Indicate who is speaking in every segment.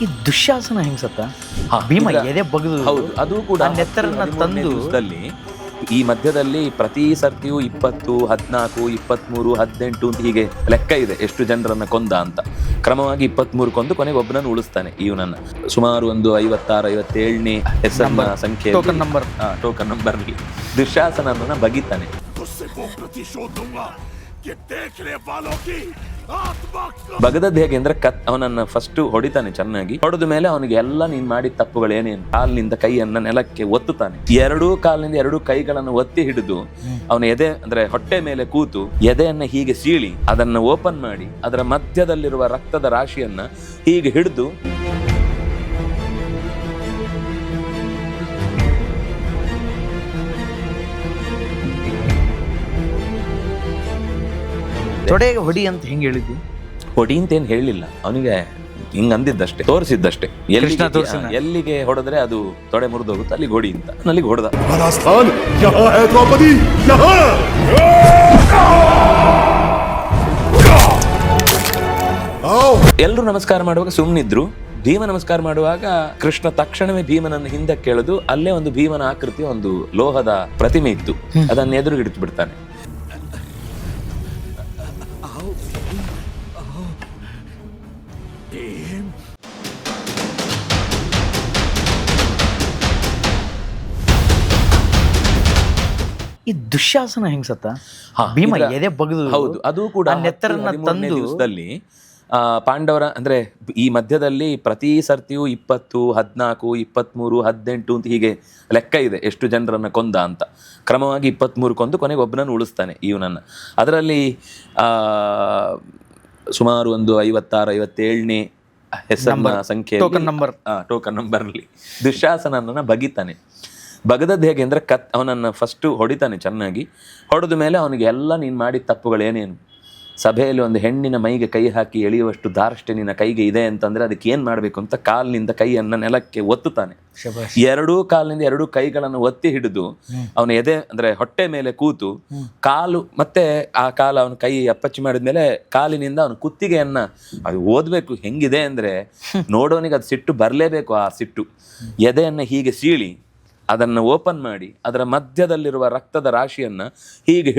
Speaker 1: ಈ ದುಶ್ಯಾಸನ ಹೆಂಗ್ ಸತ್ತ?
Speaker 2: ಹಾ,
Speaker 1: ಭೀಮ
Speaker 2: ಈಗ-
Speaker 1: ಎದೆ ಬಗ್ದು
Speaker 2: ಹೌದು, ಅದು ಕೂಡ
Speaker 1: ಆ ನೆತ್ತರನ್ನ
Speaker 2: 13ನೇ
Speaker 1: ತಂದು
Speaker 2: ದಿವಸದಲ್ಲಿ ಈ ಮಧ್ಯದಲ್ಲಿ ಪ್ರತಿ ಸರ್ತಿಯೂ 20, 14, 23, 18 ಅಂತ ಹೀಗೆ ಲೆಕ್ಕ ಇದೆ ಎಷ್ಟು ಜನರನ್ನ ಕೊಂದ ಅಂತ. ಕ್ರಮವಾಗಿ 23 ಕೊಂದು ಕೊನೆಗೆ ಒಬ್ಬನನ್ನು ಉಳಿಸ್ತಾನೆ ಇವನನ್ನ. ಸುಮಾರು ಒಂದು 56, 57ನೇ ಹೆಸರಿನ ಸಂಖ್ಯೆ
Speaker 1: ಟೋಕನ್ ನಂಬರ್
Speaker 2: ಟೋಕನ್ ನಂಬರ್ಲಿ ದುಶ್ಯಾಸನನ್ನ ಬಗಿತಾನೆ. ಬಗದದ್ ಹೇಗೆ ಅಂದ್ರೆ ಅವನನ್ನ ಫಸ್ಟ್ ಹೊಡಿತಾನೆ ಚೆನ್ನಾಗಿ. ಹೊಡೆದ ಮೇಲೆ ಅವನಿಗೆ ಎಲ್ಲ ನೀನ್ ಮಾಡಿದ ತಪ್ಪುಗಳು ಏನೇನು, ಕಾಲಿನಿಂದ ಕೈಯನ್ನ ನೆಲಕ್ಕೆ ಒತ್ತುತ್ತಾನೆ. ಎರಡೂ ಕಾಲಿನಿಂದ ಎರಡೂ ಕೈಗಳನ್ನು ಒತ್ತಿ ಹಿಡಿದು ಅವನ ಎದೆ ಅಂದ್ರೆ ಹೊಟ್ಟೆ ಮೇಲೆ ಕೂತು ಎದೆಯನ್ನ ಹೀಗೆ ಸೀಳಿ ಅದನ್ನ ಓಪನ್ ಮಾಡಿ ಅದರ ಮಧ್ಯದಲ್ಲಿರುವ ರಕ್ತದ ರಾಶಿಯನ್ನ ಹೀಗೆ ಹಿಡಿದು
Speaker 1: ತೊಡೆಗೆ ಹೊಡಿ ಅಂತ ಹೆಂಗ್ ಹೇಳಿದ್ದು?
Speaker 2: ಹೊಡಿ ಅಂತ ಏನ್ ಹೇಳಿಲ್ಲ ಅವನಿಗೆ, ಹಿಂಗ್ ಅಂದಿದ್ದಷ್ಟೇ, ತೋರಿಸಿದ್ದಷ್ಟೇ. ಎಲ್ಲಿಗೆ ಹೊಡೆದ್ರೆ ಅದು ತೊಡೆ ಮುರಿದೋಗುತ್ತೆ ಅಲ್ಲಿಗೆ ಹೊಡಿ ಅಂತ, ಅಲ್ಲಿಗೆ ಹೊಡೆದ. ಎಲ್ರು ನಮಸ್ಕಾರ ಮಾಡುವಾಗ ಸುಮ್ಮನಿದ್ರು. ಭೀಮ ನಮಸ್ಕಾರ ಮಾಡುವಾಗ ಕೃಷ್ಣ ತಕ್ಷಣವೇ ಭೀಮನನ್ನು ಹಿಂದಕ್ಕೆ ಕೆಳೆದು ಅಲ್ಲೇ ಒಂದು ಭೀಮನ ಆಕೃತಿ ಒಂದು ಲೋಹದ ಪ್ರತಿಮೆ ಇತ್ತು, ಅದನ್ನ ಎದುರುಗಿಡಿತು ಬಿಡ್ತಾನೆ.
Speaker 1: ಈ ದುಶ್ಯಾಸನ ಹೆಂಗ್ ಸತ್ತ?
Speaker 2: ಹಾ,
Speaker 1: ಭೀಮ ಎದೆ ಬಗ್ದು
Speaker 2: ಹೌದು, ಅದು ಕೂಡ
Speaker 1: ಆ ನೆತ್ತರನ್ನ
Speaker 2: 13ನೇ
Speaker 1: ತಂದು
Speaker 2: ದಿವಸದಲ್ಲಿ ಪಾಂಡವರ ಅಂದ್ರೆ ಈ ಮಧ್ಯದಲ್ಲಿ ಪ್ರತಿ ಸರ್ತಿಯೂ 20, 14, 23, 18 ಅಂತ ಹೀಗೆ ಲೆಕ್ಕ ಇದೆ ಎಷ್ಟು ಜನರನ್ನ ಕೊಂದ ಅಂತ. ಕ್ರಮವಾಗಿ 23 ಕೊಂದು ಕೊನೆಗೆ ಒಬ್ಬನನ್ನು ಉಳಿಸ್ತಾನೆ ಇವನನ್ನ. ಅದರಲ್ಲಿ ಸುಮಾರು ಒಂದು 56, 57ನೇ ಹೆಸರಿನ ಸಂಖ್ಯೆ ಟೋಕನ್ ನಂಬರ್ಲಿ ದುಶ್ಯಾಸನನ್ನ ಬಗಿತಾನೆ. ಬಗದದ್ ಹೇಗೆ ಅಂದ್ರೆ ಅವನನ್ನ ಫಸ್ಟ್ ಹೊಡಿತಾನೆ ಚೆನ್ನಾಗಿ. ಹೊಡೆದ ಮೇಲೆ ಅವನಿಗೆ ಎಲ್ಲ ನೀನ್ ಮಾಡಿದ ತಪ್ಪುಗಳು ಏನೇನು, ಸಭೆಯಲ್ಲಿ ಒಂದು ಹೆಣ್ಣಿನ ಮೈಗೆ ಕೈ ಹಾಕಿ ಎಳೆಯುವಷ್ಟು ಧಾರಷ್ಟೆ ನಿನ್ನ ಕೈಗೆ ಇದೆ ಅಂತಂದ್ರೆ ಅದಕ್ಕೆ ಏನ್ ಮಾಡ್ಬೇಕು ಅಂತ ಕಾಲಿನಿಂದ ಕೈಯನ್ನ ನೆಲಕ್ಕೆ ಒತ್ತುತ್ತಾನೆ. ಎರಡೂ ಕಾಲಿನಿಂದ ಎರಡೂ ಕೈಗಳನ್ನು ಒತ್ತಿ ಹಿಡಿದು ಅವನ ಎದೆ ಅಂದ್ರೆ ಹೊಟ್ಟೆ ಮೇಲೆ ಕೂತು ಕಾಲು ಮತ್ತೆ ಆ ಕಾಲ ಅವನ ಕೈ ಅಪ್ಪಚ್ಚಿ ಮಾಡಿದ್ಮೇಲೆ ಕಾಲಿನಿಂದ ಅವನ ಕುತ್ತಿಗೆಯನ್ನ ಅದು ಓದ್ಬೇಕು ಹೆಂಗಿದೆ ಅಂದ್ರೆ ನೋಡೋನಿಗೆ ಅದು ಸಿಟ್ಟು ಬರ್ಲೇಬೇಕು. ಆ ಸಿಟ್ಟು ಎದೆಯನ್ನ ಹೀಗೆ ಸೀಳಿ ಅದನ್ನ ಓಪನ್ ಮಾಡಿ ಅದರ ಮಧ್ಯದಲ್ಲಿರುವ ರಕ್ತದ ರಾಶಿಯನ್ನ ಹೀಗೆ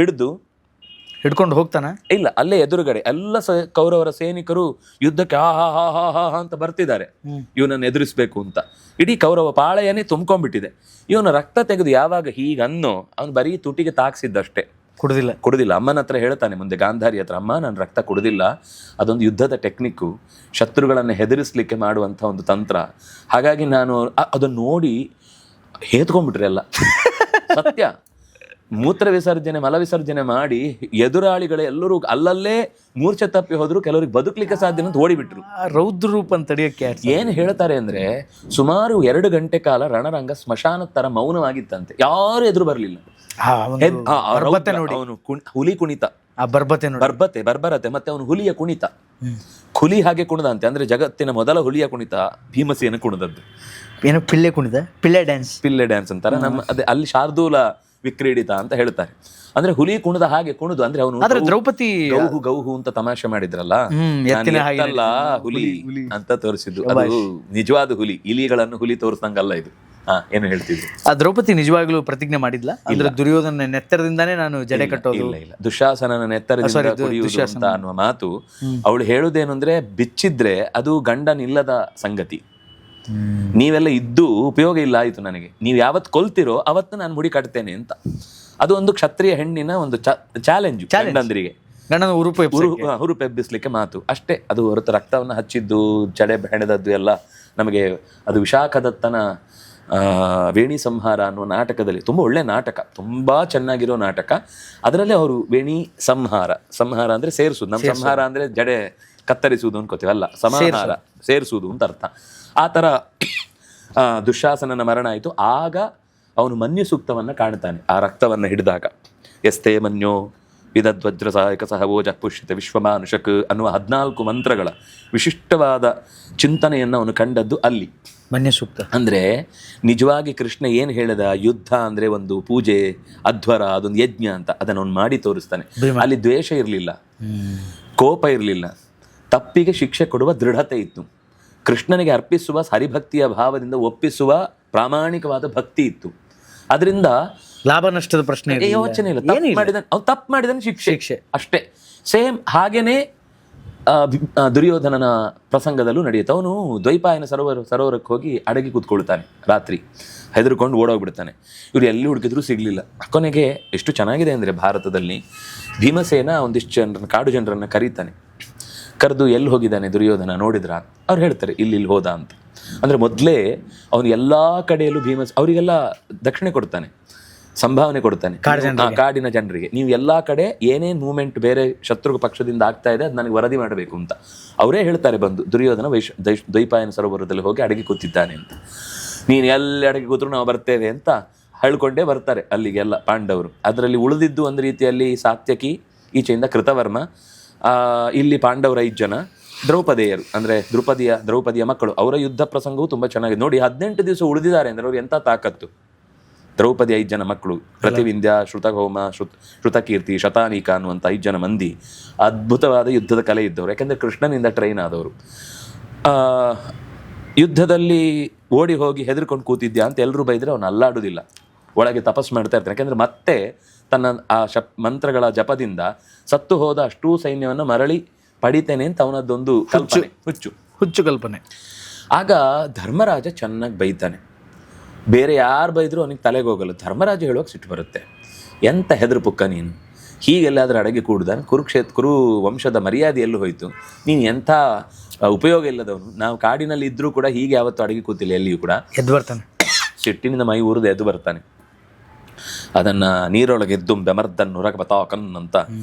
Speaker 1: ಹಿಡ್ಕೊಂಡು ಹೋಗ್ತಾನ.
Speaker 2: ಇಲ್ಲ, ಅಲ್ಲೇ ಎದುರುಗಡೆ ಎಲ್ಲ ಕೌರವರ ಸೈನಿಕರು ಯುದ್ಧಕ್ಕೆ ಹಾ ಅಂತ ಬರ್ತಿದ್ದಾರೆ ಇವನನ್ನು ಎದುರಿಸ್ಬೇಕು ಅಂತ. ಇಡೀ ಕೌರವ ಪಾಳೆಯನೇ ತುಂಬ್ಕೊಂಡ್ಬಿಟ್ಟಿದೆ. ಇವನು ರಕ್ತ ತೆಗೆದು ಯಾವಾಗ ಹೀಗನ್ನೋ ಅವನು ಬರೀ ತುಟಿಗೆ ತಾಕ್ಸಿದ್ದಷ್ಟೇ, ಕುಡಿದಿಲ್ಲ. ಅಮ್ಮನ ಹತ್ರ ಹೇಳ್ತಾನೆ ಮುಂದೆ ಗಾಂಧಾರಿ ಹತ್ರ, ಅಮ್ಮ ನಾನು ರಕ್ತ ಕುಡಿದಿಲ್ಲ, ಅದೊಂದು ಯುದ್ಧದ ಟೆಕ್ನಿಕ್ಕು, ಶತ್ರುಗಳನ್ನು ಹೆದರಿಸ್ಲಿಕ್ಕೆ ಮಾಡುವಂಥ ಒಂದು ತಂತ್ರ. ಹಾಗಾಗಿ ನಾನು ಅದನ್ನು ನೋಡಿ ಹೇತ್ಕೊಂಡ್ಬಿಟ್ರೆ ಎಲ್ಲ ಸತ್ಯ. ಮೂತ್ರ ವಿಸರ್ಜನೆ ಮಲ ವಿಸರ್ಜನೆ ಮಾಡಿ ಎದುರಾಳಿಗಳು ಎಲ್ಲರೂ ಅಲ್ಲಲ್ಲೇ ಮೂರ್ಛೆ ತಪ್ಪಿ ಹೋದ್ರು, ಕೆಲವರಿಗೆ ಬದುಕಲಿಕ್ಕೆ ಸಾಧ್ಯ ಅಂತ ಓಡಿಬಿಟ್ರು.
Speaker 1: ರೌದ್ರ ರೂಪ ಅಂತ ತಡೆಯಕ್ಕೆ
Speaker 2: ಏನ್ ಹೇಳ್ತಾರೆ ಅಂದ್ರೆ ಸುಮಾರು 2 ಗಂಟೆ ಕಾಲ ರಣರಂಗ ಸ್ಮಶಾನ ತರ ಮೌನವಾಗಿತ್ತಂತೆ, ಯಾರು ಎದುರು ಬರ್ಲಿಲ್ಲ. ಅವನು ಹುಲಿ ಕುಣಿತ, ಬರ್ಬರತೆ ಮತ್ತೆ ಅವನು ಹುಲಿಯ ಕುಣಿತ, ಹುಲಿ ಹಾಗೆ ಕುಣಿದಂತೆ. ಅಂದ್ರೆ ಜಗತ್ತಿನ ಮೊದಲ ಹುಲಿಯ ಕುಣಿತ ಭೀಮಸೇನ ಕುಣಿದದ್ದು.
Speaker 1: ಏನು ಪಿಲ್ಲೆ ಡ್ಯಾನ್ಸ್ ಅಂತಾರೆ ನಮ್ಮ. ಅದೇ ಅಲ್ಲಿ ಶಾರ್ದೂಲ ವಿಕ್ರೀಡಿತ ಅಂತ ಹೇಳ್ತಾರೆ. ಅಂದ್ರೆ ಹುಲಿ ಕುಣಿದ ಹಾಗೆ ಕುಣಿದು, ಅಂದ್ರೆ ಅವನು ದ್ರೌಪದಿ
Speaker 2: ಗೌಹು ಅಂತ ತಮಾಷೆ ಮಾಡಿದ್ರಲ್ಲ, ಹುಲಿ ಅಂತ ತೋರಿಸಿದ್ದು. ಅದು ನಿಜವಾದ ಹುಲಿ, ಇಲಿಗಳನ್ನು ಹುಲಿ ತೋರಿಸ್ದಂಗಲ್ಲ ಇದು. ಏನು ಹೇಳ್ತಿದ್ರು?
Speaker 1: ಆ ದ್ರೌಪದಿ ನಿಜವಾಗ್ಲೂ ಪ್ರತಿಜ್ಞೆ ಮಾಡಿದ್ಲ? ಅಂದ್ರೆ ದುರ್ಯೋಧನ ನೆತ್ತರದಿಂದಾನೇ ನಾನು ಜಡೆ ಕಟ್ಟೋದು,
Speaker 2: ಇಲ್ಲ ದುಶಾಸನನ ನೆತ್ತರದಿಂದ ಕುಡಿಯುವುದು ಅಂತ ಅನ್ನುವ ಮಾತು. ಅವಳು ಹೇಳುದೇನು ಅಂದ್ರೆ ಬಿಚ್ಚಿದ್ರೆ ಅದು ಗಂಡನಿಲ್ಲದ ಸಂಗತಿ, ನೀವೆಲ್ಲ ಇದ್ದು ಉಪಯೋಗ ಇಲ್ಲ ಆಯ್ತು ನನಗೆ, ನೀವು ಯಾವತ್ತು ಕೊಲ್ತಿರೋ ಅವತ್ತು ನಾನು ಮುಡಿ ಕಟ್ತೇನೆ ಅಂತ. ಅದು ಒಂದು ಕ್ಷತ್ರಿಯ ಹೆಣ್ಣಿನ ಒಂದು ಚಾಲೆಂಜ್ ಗಂಡಂದ್ರಿಗೆ,
Speaker 1: ಗಂಡನ
Speaker 2: ಹುರುಪೆಬ್ಬಿಸ್ಲಿಕ್ಕೆ ಮಾತು ಅಷ್ಟೇ. ಅದು ಹೊರತು ರಕ್ತವನ್ನು ಹಚ್ಚಿದ್ದು ಜಡೆ ಹೆಣೆದದ್ದು ಎಲ್ಲ ನಮಗೆ ಅದು ವಿಶಾಖದತ್ತನ ವೇಣಿ ಸಂಹಾರ ಅನ್ನುವ ನಾಟಕದಲ್ಲಿ, ತುಂಬ ಒಳ್ಳೆ ನಾಟಕ, ತುಂಬಾ ಚೆನ್ನಾಗಿರೋ ನಾಟಕ. ಅದರಲ್ಲೇ ಅವರು ವೇಣಿ ಸಂಹಾರ ಅಂದ್ರೆ ಸೇರಿಸುದು, ನಮ್ಮ ಸಂಹಾರ ಅಂದ್ರೆ ಜಡೆ ಕತ್ತರಿಸುವುದು ಅನ್ಕೋತೀವಿ, ಅಲ್ಲ, ಸಮಾಹಾರ ಸೇರಿಸುವುದು ಅಂತ ಅರ್ಥ. ಆ ಥರ ದುಶ್ಯಾಸನನ ಮರಣ ಆಯಿತು. ಆಗ ಅವನು ಮನ್ಯು ಸೂಕ್ತವನ್ನು ಕಾಣ್ತಾನೆ ಆ ರಕ್ತವನ್ನು ಹಿಡಿದಾಗ. ಎಸ್ತೆ ಮನ್ಯೋ ವಿದಧ್ವಜ್ರ ಸಹಾಯಕ ಸಹವೋಜ ಪುಷ್ಯತೆ ವಿಶ್ವಮಾನುಷಕ್ ಅನ್ನುವ 14 ಮಂತ್ರಗಳ ವಿಶಿಷ್ಟವಾದ ಚಿಂತನೆಯನ್ನು ಅವನು ಕಂಡದ್ದು ಅಲ್ಲಿ
Speaker 1: ಮನ್ಯ ಸೂಕ್ತ.
Speaker 2: ಅಂದ್ರೆ ನಿಜವಾಗಿ ಕೃಷ್ಣ ಏನು ಹೇಳಿದ, ಯುದ್ಧ ಅಂದ್ರೆ ಒಂದು ಪೂಜೆ, ಅಧ್ವರ, ಅದೊಂದು ಯಜ್ಞ ಅಂತ ಅದನ್ನು ಅವನು ಮಾಡಿ ತೋರಿಸ್ತಾನೆ. ಅಲ್ಲಿ ದ್ವೇಷ ಇರಲಿಲ್ಲ, ಕೋಪ ಇರಲಿಲ್ಲ, ತಪ್ಪಿಗೆ ಶಿಕ್ಷೆ ಕೊಡುವ ದೃಢತೆ ಇತ್ತು. ಕೃಷ್ಣನಿಗೆ ಅರ್ಪಿಸುವ ಹರಿಭಕ್ತಿಯ ಭಾವದಿಂದ ಒಪ್ಪಿಸುವ ಪ್ರಾಮಾಣಿಕವಾದ ಭಕ್ತಿ ಇತ್ತು. ಅದರಿಂದ
Speaker 3: ಲಾಭ ನಷ್ಟದ ಪ್ರಶ್ನೆ
Speaker 2: ಯೋಚನೆ ಇಲ್ಲ. ತಪ್ಪು ಮಾಡಿದನು ಶಿಕ್ಷೆ ಅಷ್ಟೇ. ಸೇಮ್ ಹಾಗೇನೆ ದುರ್ಯೋಧನನ ಪ್ರಸಂಗದಲ್ಲೂ ನಡೆಯುತ್ತೆ. ಅವನು ದ್ವೈಪಾಯನ ಸರೋವರಕ್ಕೆ ಹೋಗಿ ಅಡಗಿ ಕೂತ್ಕೊಳ್ತಾನೆ, ರಾತ್ರಿ ಹೆದರ್ಕೊಂಡು ಓಡೋಗ್ಬಿಡ್ತಾನೆ. ಇವ್ರು ಎಲ್ಲಿ ಹುಡುಕಿದ್ರು ಸಿಗ್ಲಿಲ್ಲ. ಕೊನೆಗೆ ಎಷ್ಟು ಚೆನ್ನಾಗಿದೆ ಅಂದರೆ ಭಾರತದಲ್ಲಿ ಭೀಮಸೇನ ಒಂದಿಷ್ಟು ಜನರನ್ನ, ಕಾಡು ಜನರನ್ನ ಕರೀತಾನೆ. ಕರೆದು ಎಲ್ಲಿ ಹೋಗಿದ್ದಾನೆ ದುರ್ಯೋಧನ ನೋಡಿದ್ರ? ಅವ್ರು ಹೇಳ್ತಾರೆ ಇಲ್ಲಿ ಹೋದ ಅಂತ. ಅಂದ್ರೆ ಮೊದಲೇ ಅವನು ಎಲ್ಲಾ ಕಡೆಯಲ್ಲೂ ಅವರಿಗೆಲ್ಲ ದಕ್ಷಿಣೆ ಕೊಡ್ತಾನೆ, ಸಂಭಾವನೆ ಕೊಡ್ತಾನೆ ಕಾಡಿನ ಜನರಿಗೆ. ನೀವು ಎಲ್ಲಾ ಕಡೆ ಏನೇನ್ ಮೂವ್ಮೆಂಟ್ ಬೇರೆ ಶತ್ರು ಪಕ್ಷದಿಂದ ಆಗ್ತಾ ಇದೆ ಅದು ನನಗೆ ವರದಿ ಮಾಡಬೇಕು ಅಂತ ಅವರೇ ಹೇಳ್ತಾರೆ. ಬಂದು ದುರ್ಯೋಧನ ದ್ವೈಪಾಯನ ಸರೋವರದಲ್ಲಿ ಹೋಗಿ ಅಡಗಿ ಕೂತಿದ್ದಾನೆ ಅಂತ. ನೀನು ಎಲ್ಲಿ ಅಡಗಿ ಕೂತ್ರು ನಾವು ಬರ್ತೇವೆ ಅಂತ ಹೇಳ್ಕೊಂಡೇ ಬರ್ತಾರೆ ಅಲ್ಲಿಗೆಲ್ಲ ಪಾಂಡವರು. ಅದರಲ್ಲಿ ಉಳಿದಿದ್ದು ಒಂದು ರೀತಿಯಲ್ಲಿ ಸಾತ್ಯಕಿ, ಈಚೆಯಿಂದ ಕೃತವರ್ಮ, ಇಲ್ಲಿ ಪಾಂಡವರ 5 ಜನ, ದ್ರೌಪದಿಯರು ಅಂದ್ರೆ ದ್ರೌಪದಿಯ ಮಕ್ಕಳು. ಅವರ ಯುದ್ಧ ಪ್ರಸಂಗವು ತುಂಬಾ ಚೆನ್ನಾಗಿದೆ ನೋಡಿ. 18 ದಿವಸ ಉಳಿದಿದ್ದಾರೆ ಅಂದ್ರೆ ಅವ್ರು ಎಂತ ತಾಕತ್ತು. ದ್ರೌಪದಿ 5 ಜನ ಮಕ್ಕಳು, ಪ್ರತಿವಿಂಧ್ಯ, ಶ್ರುತಹೋಮ, ಶ್ರುತಕೀರ್ತಿ, ಶತಾನೀಕ ಅನ್ನುವಂಥ 5 ಜನ ಮಂದಿ ಅದ್ಭುತವಾದ ಯುದ್ಧದ ಕಲೆ ಇದ್ದವರು. ಯಾಕೆಂದ್ರೆ ಕೃಷ್ಣನಿಂದ ಟ್ರೈನ್ ಆದವರು. ಯುದ್ಧದಲ್ಲಿ ಓಡಿ ಹೋಗಿ ಹೆದರ್ಕೊಂಡು ಕೂತಿದ್ಯಾ ಅಂತ ಎಲ್ಲರೂ ಬೈದ್ರೆ ಅವನು ಅಲ್ಲಾಡುದಿಲ್ಲ, ಒಳಗೆ ತಪಸ್ ಮಾಡ್ತಾ ಇರ್ತಾನೆ. ಯಾಕೆಂದ್ರೆ ಮತ್ತೆ ತನ್ನ ಆ ಮಂತ್ರಗಳ ಜಪದಿಂದ ಸತ್ತು ಹೋದ ಅಷ್ಟೂ ಸೈನ್ಯವನ್ನು ಮರಳಿ ಪಡಿತೇನೆ ಅಂತ ಅವನದ್ದೊಂದು ಹುಚ್ಚು ಕಲ್ಪನೆ. ಆಗ ಧರ್ಮರಾಜ ಚೆನ್ನಾಗಿ ಬೈತಾನೆ. ಬೇರೆ ಯಾರು ಬೈದ್ರು ಅವನಿಗೆ ತಲೆಗೆ ಹೋಗಲ್ಲ. ಧರ್ಮರಾಜ ಹೇಳುವಾಗ ಸಿಟ್ಟು ಬರುತ್ತೆ. ಎಂತ ಹೆದರು ಪುಕ್ಕ ನೀನು, ಹೀಗೆಲ್ಲಾದ್ರೂ ಅಡಗಿ ಕೂಡ್ದಾನೆ, ಕುರು ವಂಶದ ಮರ್ಯಾದೆ ಎಲ್ಲೂ ಹೋಯ್ತು, ನೀನು ಎಂಥ ಉಪಯೋಗ ಇಲ್ಲದವನು. ನಾವು ಕಾಡಿನಲ್ಲಿ ಇದ್ರೂ ಕೂಡ ಹೀಗೆ ಯಾವತ್ತೂ ಅಡಗಿ ಕೂತಿಲ್ಲ ಎಲ್ಲಿಯೂ ಕೂಡ.
Speaker 3: ಎದ್ದು ಬರ್ತಾನೆ,
Speaker 2: ಸಿಟ್ಟಿನಿಂದ ಮೈ ಊರಿದ ಎದ್ದು ಬರ್ತಾನೆ. ಅದನ್ನ ನೀರೊಳಗೆದ್ದು ಬೆಮರ್ದನ್ ಹೊರಗೆ ಬತಾಕನ್ ಅಂತ,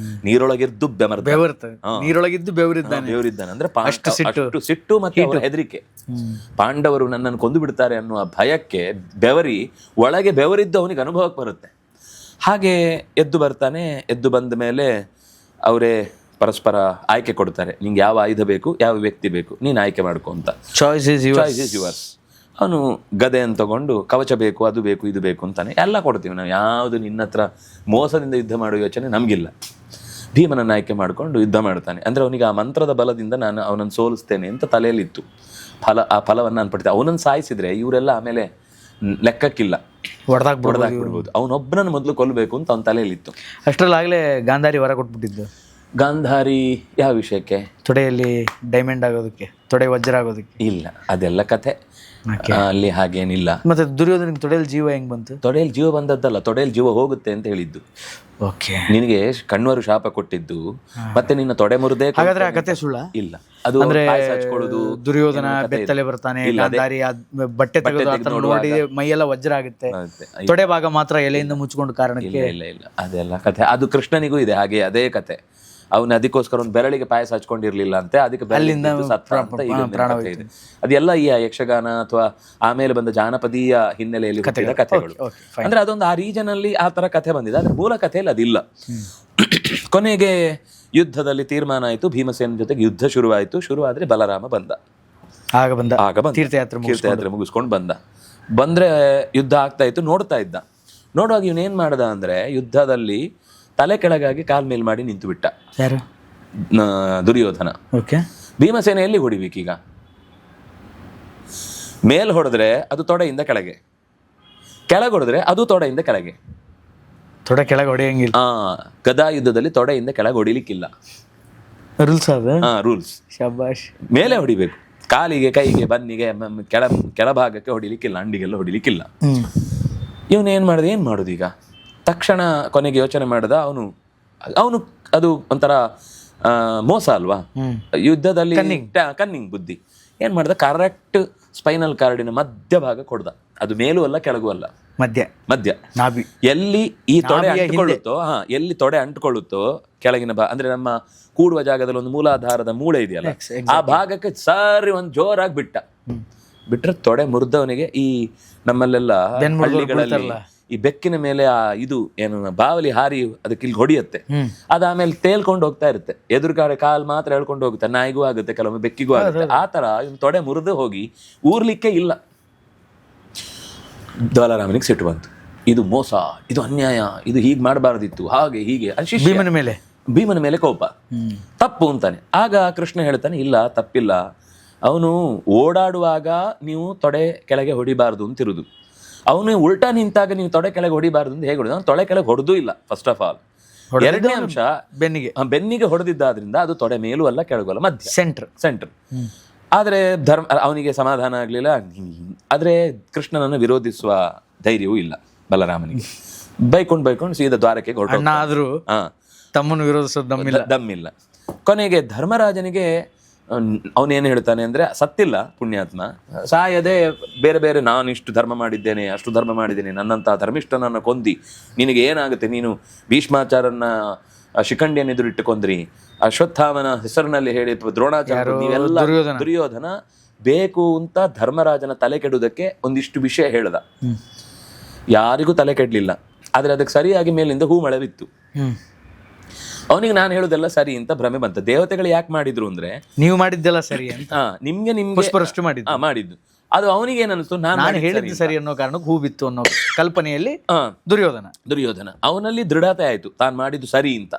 Speaker 2: ನೀರೊಳಗೆದ್ದು
Speaker 3: ನೀರೊಳಗಿದ್ದು
Speaker 2: ಬೆವರಿದ್ದಾನೆ ಅಂದ್ರೆ ಅಷ್ಟು ಸಿಟ್ಟು ಮತ್ತೆ ಅವರ ಹೆದರಿಕೆ. ಪಾಂಡವರು ನನ್ನನ್ನು ಕೊಂದು ಬಿಡ್ತಾರೆ ಅನ್ನುವ ಭಯಕ್ಕೆ ಬೆವರಿ ಒಳಗೆ ಬೆವರಿದ್ದು ಅವನಿಗೆ ಅನುಭವಕ್ಕೆ ಬರುತ್ತೆ. ಹಾಗೆ ಎದ್ದು ಬರ್ತಾನೆ. ಎದ್ದು ಬಂದ ಮೇಲೆ ಅವರೇ ಪರಸ್ಪರ ಆಯ್ಕೆ ಕೊಡ್ತಾರೆ. ನಿಂಗೆ ಯಾವ ಆಯುಧ ಬೇಕು, ಯಾವ ವ್ಯಕ್ತಿ ಬೇಕು, ನೀನು ಆಯ್ಕೆ ಮಾಡ್ಕೊ ಅಂತ.
Speaker 3: Choice is
Speaker 2: yours. ಅವನು ಗದೆಯನ್ನು ತಗೊಂಡು ಕವಚ ಬೇಕು, ಅದು ಬೇಕು, ಇದು ಬೇಕು ಅಂತಾನೆ. ಎಲ್ಲ ಕೊಡ್ತೀವಿ ನಾವು, ಯಾವುದು ನಿನ್ನ ಹತ್ರ ಮೋಸದಿಂದ ಯುದ್ಧ ಮಾಡುವ ಯೋಚನೆ ನಮಗಿಲ್ಲ. ಭೀಮನನ್ನು ಆಯ್ಕೆ ಮಾಡಿಕೊಂಡು ಯುದ್ಧ ಮಾಡ್ತಾನೆ. ಅಂದರೆ ಅವನಿಗೆ ಆ ಮಂತ್ರದ ಬಲದಿಂದ ನಾನು ಅವನನ್ನು ಸೋಲಿಸ್ತೇನೆ ಅಂತ ತಲೆಯಲ್ಲಿತ್ತು. ಆ ಫಲವನ್ನು ಅನ್ಪಡ್ತೀನಿ. ಅವನನ್ನು ಸಾಯಿಸಿದ್ರೆ ಇವರೆಲ್ಲ ಆಮೇಲೆ ಲೆಕ್ಕಕ್ಕಿಲ್ಲ, ಹೊಡೆದಾಕ್ಬಿಡ್ಬೋದು. ಅವನೊಬ್ಬನನ್ನು ಮೊದಲು ಕೊಲ್ಲಬೇಕು ಅಂತ ಅವನ ತಲೆಯಲ್ಲಿತ್ತು.
Speaker 3: ಅಷ್ಟರಲ್ಲಾಗಲೇ ಗಾಂಧಾರಿ ವರ ಕೊಟ್ಬಿಟ್ಟಿದ್ದು.
Speaker 2: ಗಾಂಧಾರಿ ಯಾವ ವಿಷಯಕ್ಕೆ?
Speaker 3: ತೊಡೆಯಲ್ಲಿ ಡೈಮಂಡ್ ಆಗೋದಕ್ಕೆ, ತೊಡೆ ವಜ್ರ ಆಗೋದಕ್ಕೆ.
Speaker 2: ಇಲ್ಲ, ಅದೆಲ್ಲ ಕಥೆ. ಅಲ್ಲಿ ಹಾಗೇನಿಲ್ಲ.
Speaker 3: ಮತ್ತೆ ದುರ್ಯೋಧನಿಗೆ ತೊಡೆಯಲ್ಲಿ ಜೀವ ಹೆಂಗ್ ಬಂತು?
Speaker 2: ತೊಡೆಯಲ್ಲಿ ಜೀವ ಬಂದದ್ದಲ್ಲ, ತೊಡೆಯಲ್ಲಿ ಜೀವ ಹೋಗುತ್ತೆ ಅಂತ ಹೇಳಿದ್ದು.
Speaker 3: ಓಕೆ,
Speaker 2: ನಿನಗೆ ಕಣ್ವರು ಶಾಪ ಕೊಟ್ಟಿದ್ದು ಮತ್ತೆ ನಿನ್ನ ತೊಡೆ ಮುರಿದೇ.
Speaker 3: ಹಾಗಾದ್ರೆ ಆ ಕಥೆ ಸುಳ್ಳ?
Speaker 2: ಇಲ್ಲ, ಅದು
Speaker 3: ಅಂದ್ರೆ ದುರ್ಯೋಧನ ಬೆತ್ತಲೆ ಬರ್ತಾನೆ, ಗಾಂಧಾರಿ ಬಟ್ಟೆ ತೆಗೆದು ನೋಡಿ ಮೈಯೆಲ್ಲ ವಜ್ರ ಆಗುತ್ತೆ, ತೊಡೆ ಭಾಗ ಮಾತ್ರ ಎಲೆಯಿಂದ ಮುಚ್ಕೊಂಡು ಕಾರಣಕ್ಕೆ.
Speaker 2: ಇಲ್ಲ, ಅದೆಲ್ಲ ಕಥೆ. ಅದು ಕೃಷ್ಣನಿಗೂ ಇದೆ ಹಾಗೆ, ಅದೇ ಕಥೆ. ಅವನು ಅದಕ್ಕೋಸ್ಕರ ಒಂದು ಬೆರಳಿಗೆ ಪಾಯಸ ಹಚ್ಕೊಂಡಿರ್ಲಿಲ್ಲ ಅಂತೆ, ಅದಕ್ಕೆ ಸತ್ತ ಅಂತ ಇದೆ. ಅದೆಲ್ಲ ಈ ಯಕ್ಷಗಾನ ಅಥವಾ ಆಮೇಲೆ ಬಂದ ಜಾನಪದೀಯ ಹಿನ್ನೆಲೆಯಲ್ಲಿ ಹುಟ್ಟಿದ ಕಥೆಗಳು. ಅಂದ್ರೆ ಅದೊಂದು ಆ ರೀಜನ್ ಅಲ್ಲಿ ಆ ತರ ಕಥೆ ಬಂದಿದೆ. ಆದ್ರೆ ಮೂಲ ಕಥೆಯಲ್ಲಿ ಅದಿಲ್ಲ. ಕೊನೆಗೆ ಯುದ್ಧದಲ್ಲಿ ತೀರ್ಮಾನ ಆಯ್ತು, ಭೀಮಸೇನ ಜೊತೆಗೆ ಯುದ್ಧ ಶುರುವಾದ್ರೆ ಬಲರಾಮ ಬಂದ. ಆಗ ತೀರ್ಥಯಾತ್ರೆ ಮುಗಿಸ್ಕೊಂಡು ಬಂದ್ರೆ ಯುದ್ಧ ಆಗ್ತಾ ಇತ್ತು. ನೋಡ್ತಾ ಇದ್ದ. ನೋಡುವಾಗ ಇವನೇನ್ ಮಾಡ್ದ ಅಂದ್ರೆ ಯುದ್ಧದಲ್ಲಿ ತಲೆ ಕೆಳಗಾಗಿ ಕಾಲ್ ಮೇಲ್ ಮಾಡಿ ನಿಂತು ಬಿಟ್ಟ.
Speaker 3: ಯಾರು?
Speaker 2: ದುರ್ಯೋಧನ. ಭೀಮಸೇನೆಯಲ್ಲಿ ಹೊಡಿಬೇಕೀಗ. ಮೇಲ್ ಹೊಡೆದ್ರೆ ಅದು ತೊಡೆಯಿಂದ ಕೆಳಗೆ, ಕೆಳಗೆ ಹೊಡೆದ್ರೆ ಅದು ತೊಡೆಯಿಂದ ಕೆಳಗೆ.
Speaker 3: ತೊಡೆ ಕೆಳಗೆ ಹೊಡೆಯಂಗಿಲ್ಲ.
Speaker 2: ಗದಾ ಯುದ್ಧದಲ್ಲಿ ತೊಡೆಯಿಂದ ಕೆಳಗೆ ಹೊಡಿಲಿಕ್ಕಿಲ್ಲ.
Speaker 3: ರೂಲ್ಸ್ ಅದ.
Speaker 2: ರೂಲ್ಸ್.
Speaker 3: ಶಬಾಷ್.
Speaker 2: ಮೇಲೆ ಹೊಡಿಬೇಕು, ಕಾಲಿಗೆ, ಕೈಗೆ, ಬನ್ನಿಗೆ, ಕೆಳಭಾಗಕ್ಕೆ ಹೊಡಿಲಿಕ್ಕಿಲ್ಲ, ಅಂಡಿಗೆಲ್ಲ ಹೊಡಿಲಿಕ್ಕಿಲ್ಲ. ಇವನೇನ್ ಮಾಡಿದೆ, ಏನ್ ಮಾಡುದು ಈಗ? ತಕ್ಷಣ ಕೊನೆಗೆ ಯೋಚನೆ ಮಾಡಿದ ಅವನು ಅದು ಒಂಥರ ಮೋಸ ಅಲ್ವಾ ಯುದ್ಧದಲ್ಲಿ, ಕನ್ನಿಂಗ್ ಬುದ್ಧಿ. ಏನ್ ಮಾಡ್ದ, ಕರೆಕ್ಟ್ ಸ್ಪೈನಲ್ ಕಾರ್ಡಿನ ಮಧ್ಯಭಾಗ ಕೊಡ್ದ. ಅದು ಮೇಲೂ ಅಲ್ಲ ಕೆಳಗೂ ಅಲ್ಲ, ಮಧ್ಯ. ಎಲ್ಲಿ ಈ ತೊಡೆ ಅಂಟ್ಕೊಳ್ಳುತ್ತೋ, ಎಲ್ಲಿ ತೊಡೆ ಅಂಟ್ಕೊಳ್ಳುತ್ತೋ ಕೆಳಗಿನ ಅಂದ್ರೆ ನಮ್ಮ ಕೂಡುವ ಜಾಗದಲ್ಲಿ ಒಂದು ಮೂಲಾಧಾರದ ಮೂಳೆ ಇದೆಯಲ್ಲ, ಆ ಭಾಗಕ್ಕೆ ಸರಿ ಒಂದು ಜೋರಾಗಿ ಬಿಟ್ರೆ ತೊಡೆ ಮುರಿದವನಿಗೆ ಈ ನಮ್ಮಲ್ಲೆಲ್ಲ ಹಳ್ಳಿಗಳಲ್ಲಿ ಈ ಬೆಕ್ಕಿನ ಮೇಲೆ ಆ ಇದು ಏನು ಬಾವಲಿ ಹಾರಿ ಅದಕ್ಕೆ ಇಲ್ಲಿ ಹೊಡಿಯುತ್ತೆ. ಅದಾದ್ಮೇಲೆ ತೇಲ್ಕೊಂಡು ಹೋಗ್ತಾ ಇರುತ್ತೆ. ಎದುರುಗಡೆ ಕಾಲ್ ಮಾತ್ರ ಹೇಳ್ಕೊಂಡು ಹೋಗುತ್ತೆ. ನಾಯಿಗೂ ಆಗುತ್ತೆ, ಕೆಲವೊಮ್ಮೆ ಬೆಕ್ಕಿಗೂ ಆಗುತ್ತೆ. ಆ ತರ ಇವ್ನು ತೊಡೆ ಮುರಿದು ಹೋಗಿ ಊರ್ಲಿಕ್ಕೆ ಇಲ್ಲ. ಬಲರಾಮನಿಗೆ ಸಿಟ್ಟು ಬಂತು. ಇದು ಮೋಸ, ಇದು ಅನ್ಯಾಯ, ಇದು ಹೀಗೆ ಮಾಡಬಾರ್ದಿತ್ತು, ಹಾಗೆ ಹೀಗೆ. ಭೀಮನ ಮೇಲೆ ಕೋಪ, ತಪ್ಪು ಅಂತಾನೆ. ಆಗ ಕೃಷ್ಣ ಹೇಳ್ತಾನೆ, ಇಲ್ಲ ತಪ್ಪಿಲ್ಲ, ಅವನು ಓಡಾಡುವಾಗ ನೀವು ತೊಡೆ ಕೆಳಗೆ ಹೊಡಿಬಾರ್ದು ಅಂತಿರುದು. ಅವನು ಉಲ್ಟಾ ನಿಂತಾಗ ನೀವು ತೊಡೆ ಕೆಳಗೆ ಹೊಡಿಬಾರ್ದು ಅಂತ ಹೇಗೆ ಹೊಡೆದ? ಅವ್ನು ತೊಡೆ ಕೆಳಗೆ ಹೊಡೆದೂ ಇಲ್ಲ ಫಸ್ಟ್ ಆಫ್ ಆಲ್. ಎರಡನೇ ಅಂಶ, ಬೆನ್ನಿಗೆ ಹೊಡೆದಿದ್ದಾದ್ರಿಂದ ಅದು ತೊಡೆ ಮೇಲೂ ಅಲ್ಲ ಕೆಳಗೂ ಅಲ್ಲ, ಮಧ್ಯ ಸೆಂಟರ್. ಆದ್ರೆ ಅವನಿಗೆ ಸಮಾಧಾನ ಆಗ್ಲಿಲ್ಲ. ಆದ್ರೆ ಕೃಷ್ಣನನ್ನು ವಿರೋಧಿಸುವ ಧೈರ್ಯವೂ ಇಲ್ಲ ಬಲರಾಮನಿಗೆ. ಬೈಕೊಂಡು ಸೀದಾ ದ್ವಾರಕ್ಕೆ ಹೊರಟು.
Speaker 3: ತಮ್ಮನ್ನು ವಿರೋಧಿಸೋದು
Speaker 2: ದಮ್ಮಿಲ್ಲ. ಕೊನೆಗೆ ಧರ್ಮರಾಜನಿಗೆ ಅವನೇನು ಹೇಳ್ತಾನೆ ಅಂದ್ರೆ, ಸತ್ತಿಲ್ಲ ಪುಣ್ಯಾತ್ಮ, ಸಾಯದೆ ಬೇರೆ ಬೇರೆ ನಾನಿಷ್ಟು ಧರ್ಮ ಮಾಡಿದ್ದೇನೆ, ಅಷ್ಟು ಧರ್ಮ ಮಾಡಿದ್ದೇನೆ, ನನ್ನಂತಹ ಧರ್ಮಿಷ್ಠನನ್ನು ಕೊಂದಿ ನಿನಗೆ ಏನಾಗುತ್ತೆ, ನೀನು ಭೀಷ್ಮಾಚಾರ್ಯನ ಶಿಖಂಡಿಯನ್ನು ಎದುರಿಟ್ಟುಕೊಂಡ್ರಿ, ಅಶ್ವತ್ಥಾಮನ ಹೆಸರಿನಲ್ಲಿ ಹೇಳಿ ದ್ರೋಣಾಚಾರ್ಯ, ನೀವೆಲ್ಲ ದುರ್ಯೋಧನ ಬೇಕು ಅಂತ ಧರ್ಮರಾಜನ ತಲೆ ಕೆಡುವುದಕ್ಕೆ ಒಂದಿಷ್ಟು ವಿಷಯ ಹೇಳ್ದ. ಯಾರಿಗೂ ತಲೆ ಕೆಡ್ಲಿಲ್ಲ. ಆದ್ರೆ ಅದಕ್ಕೆ ಸರಿಯಾಗಿ ಮೇಲಿಂದ ಹೂ ಮಳೆ ಬಿತ್ತು. ಅವನಿಗೆ ನಾನು ಹೇಳುದೆಲ್ಲ ಸರಿ ಅಂತ ಭ್ರಮೆ ಬಂತ. ದೇವತೆಗಳು ಯಾಕೆ ಮಾಡಿದ್ರು ಅಂದ್ರೆ,
Speaker 3: ನೀವು ಮಾಡಿದ್ದೆಲ್ಲ ಸರಿ ಅಂತ,
Speaker 2: ನಿಮ್ಗೆ ಮಾಡಿದ್ದು. ಅದು ಅವನಿಗೆ ಏನನ್ನಿಸ್ತು, ನಾನು
Speaker 3: ಹೇಳಿದ್ದು ಸರಿ ಅನ್ನೋ ಕಾರಣಕ್ಕೆ ಹೂ ಬಿತ್ತು ಅನ್ನೋ ಕಲ್ಪನೆಯಲ್ಲಿ ದುರ್ಯೋಧನ
Speaker 2: ಅವನಲ್ಲಿ ದೃಢತೆ ಆಯ್ತು, ತಾನು ಮಾಡಿದ್ದು ಸರಿ ಅಂತ.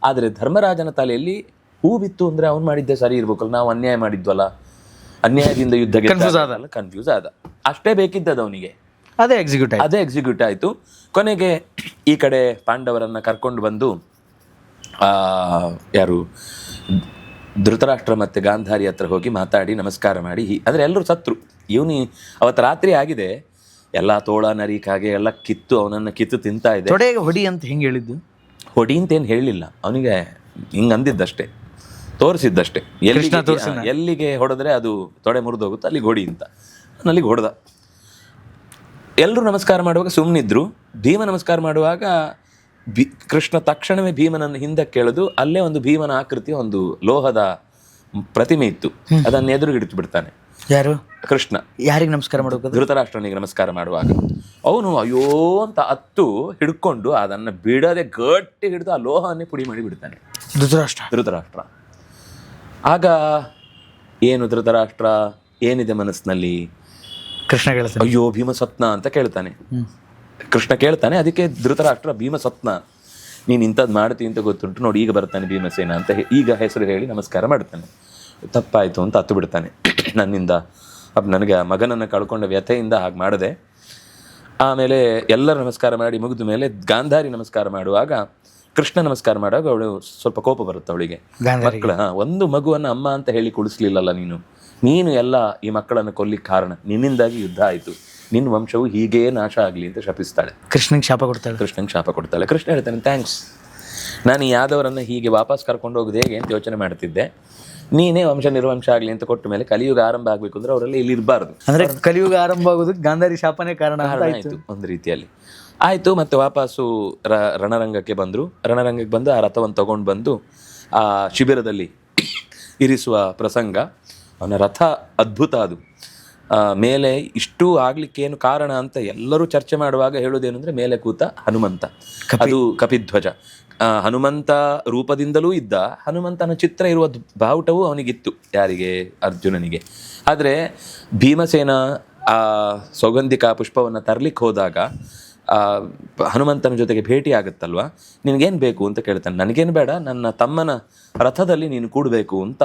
Speaker 2: ಆದ್ರೆ ಧರ್ಮರಾಜನ ತಲೆಯಲ್ಲಿ ಹೂ ಬಿತ್ತು ಅಂದ್ರೆ ಅವ್ನು ಮಾಡಿದ್ದೆ ಸರಿ ಇರ್ಬೇಕಲ್ಲ, ನಾವು ಅನ್ಯಾಯ ಮಾಡಿದ್ವಲ್ಲ, ಅನ್ಯಾಯದಿಂದ ಯುದ್ಧಕ್ಕೆ ಕನ್ಫ್ಯೂಸ್ ಆದ. ಅಷ್ಟೇ ಬೇಕಿದ್ದದ ಅವನಿಗೆ, ಅದೇ ಎಕ್ಸಿಕ್ಯೂಟ್ ಆಯ್ತು. ಕೊನೆಗೆ ಈ ಕಡೆ ಪಾಂಡವರನ್ನ ಕರ್ಕೊಂಡು ಬಂದು ಯಾರು ಧೃತರಾಷ್ಟ್ರ ಮತ್ತೆ ಗಾಂಧಾರಿ ಹತ್ರ ಹೋಗಿ ಮಾತಾಡಿ ನಮಸ್ಕಾರ ಮಾಡಿ, ಅಂದ್ರೆ ಎಲ್ಲರೂ ಸತ್ರು. ಇವನಿ ಅವತ್ತು ರಾತ್ರಿ ಆಗಿದೆ, ಎಲ್ಲ ತೋಳ ನರಿಕಾಗೆ ಎಲ್ಲ ಕಿತ್ತು ಅವನನ್ನ ಕಿತ್ತು ತಿಂತಾ ಇದೆ.
Speaker 3: ಹೊಡಿ ಅಂತ ಹೆಂಗೆ ಹೇಳಿದ್ದು?
Speaker 2: ಹೊಡಿ ಅಂತ ಏನು ಹೇಳಲಿಲ್ಲ ಅವನಿಗೆ, ಹಿಂಗೆ ಅಂದಿದ್ದಷ್ಟೇ, ತೋರಿಸಿದ್ದಷ್ಟೇ. ಎಲ್ಲಿಗೆ ಹೊಡೆದ್ರೆ ಅದು ತೊಡೆ ಮುರಿದೋಗುತ್ತೆ ಅಲ್ಲಿಗೆ ಹೊಡಿ ಅಂತ. ಅಲ್ಲಿಗೆ ಹೊಡೆದ. ಎಲ್ಲರೂ ನಮಸ್ಕಾರ ಮಾಡುವಾಗ ಸುಮ್ಮನಿದ್ರು. ಭೀಮ ನಮಸ್ಕಾರ ಮಾಡುವಾಗ ಕೃಷ್ಣ ತಕ್ಷಣವೇ ಭೀಮನನ್ನು ಹಿಂದಕ್ಕೆ ಕೇಳಿದು, ಅಲ್ಲೇ ಒಂದು ಭೀಮನ ಆಕೃತಿಯ ಒಂದು ಲೋಹದ ಪ್ರತಿಮೆ ಇತ್ತು, ಅದನ್ನು ಎದುರುಗಿಡಿತು ಬಿಡ್ತಾನೆ.
Speaker 3: ಯಾರು?
Speaker 2: ಕೃಷ್ಣ.
Speaker 3: ಯಾರಿಗೆ ನಮಸ್ಕಾರ ಮಾಡುವಾಗ?
Speaker 2: ಧೃತರಾಷ್ಟ್ರನಿಗೆ ನಮಸ್ಕಾರ ಮಾಡುವಾಗ ಅವನು ಅಯ್ಯೋ ಅಂತ ಹತ್ತು ಹಿಡ್ಕೊಂಡು ಅದನ್ನ ಬಿಡದೆ ಗಟ್ಟಿ ಹಿಡಿದು ಆ ಲೋಹವನ್ನೇ ಪುಡಿ ಮಾಡಿ ಬಿಡ್ತಾನೆ ಧೃತರಾಷ್ಟ್ರ. ಆಗ ಏನು ಧೃತರಾಷ್ಟ್ರ ಏನಿದೆ ಮನಸ್ಸಿನಲ್ಲಿ?
Speaker 3: ಕೃಷ್ಣ ಕೇಳ್ತಾನೆ,
Speaker 2: ಅಯ್ಯೋ ಭೀಮ ಸತ್ನ ಅಂತ ಕೇಳ್ತಾನೆ. ಕೃಷ್ಣ ಕೇಳ್ತಾನೆ. ಅದಕ್ಕೆ ಧೃತರಾಷ್ಟ್ರ, ಭೀಮ ಸತ್ನ, ನೀನು ಇಂಥದ್ದು ಮಾಡ್ತೀವಿ ಅಂತ ಗೊತ್ತುಂಟು ನೋಡಿ, ಈಗ ಬರ್ತಾನೆ ಭೀಮಸೇನ ಅಂತ ಈಗ ಹೆಸರು ಹೇಳಿ ನಮಸ್ಕಾರ ಮಾಡ್ತಾನೆ. ತಪ್ಪಾಯಿತು ಅಂತ ಹತ್ತು ಬಿಡ್ತಾನೆ. ನನ್ನಿಂದ ನನಗೆ ಮಗನನ್ನು ಕಳ್ಕೊಂಡ ವ್ಯಥೆಯಿಂದ ಹಾಗೆ ಮಾಡಿದೆ. ಆಮೇಲೆ ಎಲ್ಲರೂ ನಮಸ್ಕಾರ ಮಾಡಿ ಮುಗಿದ ಮೇಲೆ ಗಾಂಧಾರಿ ನಮಸ್ಕಾರ ಮಾಡುವಾಗ, ಕೃಷ್ಣ ನಮಸ್ಕಾರ ಮಾಡುವಾಗ ಅವಳು ಸ್ವಲ್ಪ ಕೋಪ ಬರುತ್ತೆ ಅವಳಿಗೆ. ಮಕ್ಕಳ ಒಂದು ಮಗುವನ್ನು ಅಮ್ಮ ಅಂತ ಹೇಳಿ ಕುಡಿಸ್ಲಿಲ್ಲಲ್ಲ ನೀನು ಎಲ್ಲ ಈ ಮಕ್ಕಳನ್ನು ಕೊಲ್ಲಿಕ್ಕೆ ಕಾರಣ, ನಿನ್ನಿಂದಾಗಿ ಯುದ್ಧ ಆಯಿತು, ನಿನ್ನ ವಂಶವು ಹೀಗೇ ನಾಶ ಆಗಲಿ ಅಂತ ಶಪಿಸ್ತಾಳೆ.
Speaker 3: ಕೃಷ್ಣಂಗೆ ಶಾಪ ಕೊಡ್ತಾಳೆ. ಕೃಷ್ಣ
Speaker 2: ಹೇಳ್ತಾನೆ, ಥ್ಯಾಂಕ್ಸ್, ನಾನು ಈ ಯಾದವರನ್ನು ಹೀಗೆ ವಾಪಸ್ ಕರ್ಕೊಂಡು ಹೋಗೋದು ಹೇಗೆ ಅಂತ ಯೋಚನೆ ಮಾಡ್ತಿದ್ದೆ, ನೀನೇ ವಂಶ ನಿರ್ವಂಶ ಆಗಲಿ ಅಂತ ಕೊಟ್ಟ ಮೇಲೆ ಕಲಿಯುಗ ಆರಂಭ ಆಗಬೇಕು ಅಂದ್ರೆ ಅವರೆಲ್ಲ ಇಲ್ಲಿ ಇರಬಾರ್ದು.
Speaker 3: ಅಂದ್ರೆ ಕಲಿಯುಗ ಆರಂಭ ಆಗೋದಕ್ಕೆ ಗಾಂಧಾರಿ ಶಾಪನೇ ಕಾರಣ
Speaker 2: ಆಯಿತು ಒಂದು ರೀತಿಯಲ್ಲಿ. ಆಯಿತು. ಮತ್ತೆ ವಾಪಸ್ಸು ರಣರಂಗಕ್ಕೆ ಬಂದರು. ರಣರಂಗಕ್ಕೆ ಬಂದು ಆ ರಥವನ್ನು ತಗೊಂಡು ಬಂದು ಆ ಶಿಬಿರದಲ್ಲಿ ಇರಿಸುವ ಪ್ರಸಂಗ. ಅವನ ರಥ ಅದ್ಭುತ. ಅದು ಮೇಲೆ ಇಷ್ಟು ಆಗ್ಲಿಕ್ಕೇನು ಕಾರಣ ಅಂತ ಎಲ್ಲರೂ ಚರ್ಚೆ ಮಾಡುವಾಗ ಹೇಳೋದೇನೆಂದ್ರೆ, ಮೇಲೆ ಕೂತ ಹನುಮಂತ, ಅದು ಕಪಿಧ್ವಜ. ಹನುಮಂತ ರೂಪದಿಂದಲೂ ಇದ್ದ, ಹನುಮಂತನ ಚಿತ್ರ ಇರುವ ಬಾವುಟವೂ ಅವನಿಗಿತ್ತು. ಯಾರಿಗೆ? ಅರ್ಜುನನಿಗೆ. ಆದರೆ ಭೀಮಸೇನ ಆ ಸೌಗಂಧಿಕ ಪುಷ್ಪವನ್ನು ತರ್ಲಿಕ್ಕೆ ಹೋದಾಗ ಹನುಮಂತನ ಜೊತೆಗೆ ಭೇಟಿ ಆಗುತ್ತಲ್ವ, ನಿನಗೇನು ಬೇಕು ಅಂತ ಕೇಳ್ತಾನೆ. ನನಗೇನು ಬೇಡ, ನನ್ನ ತಮ್ಮನ ರಥದಲ್ಲಿ ನೀನು ಕೂಡಬೇಕು ಅಂತ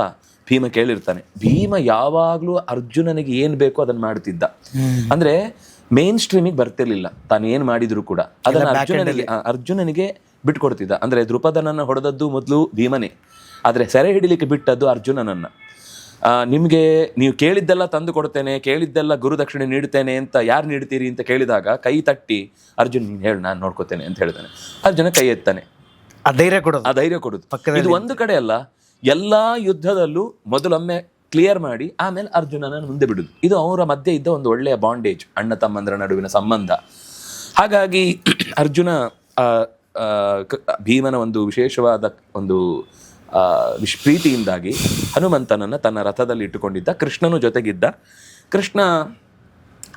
Speaker 2: ಭೀಮ ಕೇಳಿರ್ತಾನೆ. ಭೀಮ ಯಾವಾಗಲೂ ಅರ್ಜುನನಿಗೆ ಏನು ಬೇಕೋ ಅದನ್ನು ಮಾಡ್ತಿದ್ದ. ಅಂದ್ರೆ ಮೇನ್ ಸ್ಟ್ರೀಮಿಗೆ ಬರ್ತಿರ್ಲಿಲ್ಲ ತಾನು ಏನು ಮಾಡಿದ್ರು ಕೂಡ, ಅದನ್ನು ಅರ್ಜುನನಿಗೆ ಬಿಟ್ಕೊಡ್ತಿದ್ದ. ಅಂದ್ರೆ ದ್ರುಪದನನ್ನು ಹೊಡೆದದ್ದು ಮೊದಲು ಭೀಮನೇ, ಆದರೆ ಸೆರೆ ಹಿಡಿಲಿಕ್ಕೆ ಬಿಟ್ಟದ್ದು ಅರ್ಜುನನನ್ನ. ನೀವು ಕೇಳಿದ್ದೆಲ್ಲ ತಂದು ಕೊಡ್ತೇನೆ, ಕೇಳಿದ್ದೆಲ್ಲ ಗುರುದಕ್ಷಿಣೆ ನೀಡ್ತೇನೆ ಅಂತ ಯಾರು ನೀಡ್ತೀರಿ ಅಂತ ಕೇಳಿದಾಗ ಕೈ ತಟ್ಟಿ ಅರ್ಜುನ್ ನೀನು ಹೇಳು, ನಾನು ನೋಡ್ಕೋತೇನೆ ಅಂತ ಹೇಳ್ತಾನೆ. ಅರ್ಜುನ ಕೈ ಎತ್ತಾನೆ. ಆ ಧೈರ್ಯ ಕೊಡೋದು. ಇದು ಒಂದು ಕಡೆ ಅಲ್ಲ, ಎಲ್ಲಾ ಯುದ್ಧದಲ್ಲೂ ಮೊದಲೊಮ್ಮೆ ಕ್ಲಿಯರ್ ಮಾಡಿ ಆಮೇಲೆ ಅರ್ಜುನನ ಮುಂದೆ ಬಿಡುದು. ಇದು ಅವರ ಮಧ್ಯೆ ಇದ್ದ ಒಂದು ಒಳ್ಳೆಯ ಬಾಂಡೇಜ್, ಅಣ್ಣ ತಮ್ಮಂದರ ನಡುವಿನ ಸಂಬಂಧ. ಹಾಗಾಗಿ ಅರ್ಜುನ ಭೀಮನ ಒಂದು ವಿಶೇಷವಾದ ಒಂದು ಪ್ರೀತಿಯಿಂದಾಗಿ ಹನುಮಂತನನ್ನು ತನ್ನ ರಥದಲ್ಲಿ ಇಟ್ಟುಕೊಂಡಿದ್ದ. ಕೃಷ್ಣನು ಜೊತೆಗಿದ್ದ. ಕೃಷ್ಣ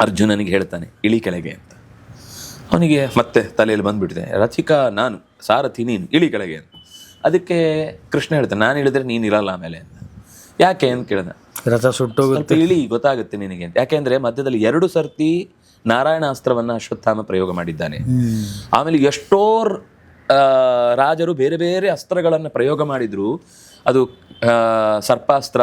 Speaker 2: ಅರ್ಜುನನಿಗೆ ಹೇಳ್ತಾನೆ, ಇಳಿ ಕೆಳಗೆ ಅಂತ. ಅವನಿಗೆ ಮತ್ತೆ ತಲೆಯಲ್ಲಿ ಬಂದ್ಬಿಟ್ಟಿದೆ, ರಥಿಕ ನಾನು, ಸಾರಥಿ ನೀನು, ಇಳಿ ಕೆಳಗೆ ಅಂತ. ಅದಕ್ಕೆ ಕೃಷ್ಣ ಹೇಳ್ತಾನೆ, ನಾನು ಹೇಳಿದ್ರೆ ನೀನು ಇರಲ್ಲ ಆಮೇಲೆ ಅಂತ. ಯಾಕೆ ಅಂತ ಕೇಳಿದ.
Speaker 3: ರಥ ಸುಟ್ಟೋಗುತ್ತೆ,
Speaker 2: ಇಳಿ, ಗೊತ್ತಾಗುತ್ತೆ ನಿನಗೆ ಅಂತ. ಯಾಕೆಂದ್ರೆ ಮಧ್ಯದಲ್ಲಿ 2 ಸರ್ತಿ ನಾರಾಯಣಾಸ್ತ್ರವನ್ನ ಅಶ್ವತ್ಥಾಮ ಪ್ರಯೋಗ ಮಾಡಿದ್ದಾನೆ. ಆಮೇಲೆ ಎಷ್ಟೋ ರಾಜರು ಬೇರೆ ಬೇರೆ ಅಸ್ತ್ರಗಳನ್ನು ಪ್ರಯೋಗ ಮಾಡಿದ್ರು, ಅದು ಸರ್ಪಾಸ್ತ್ರ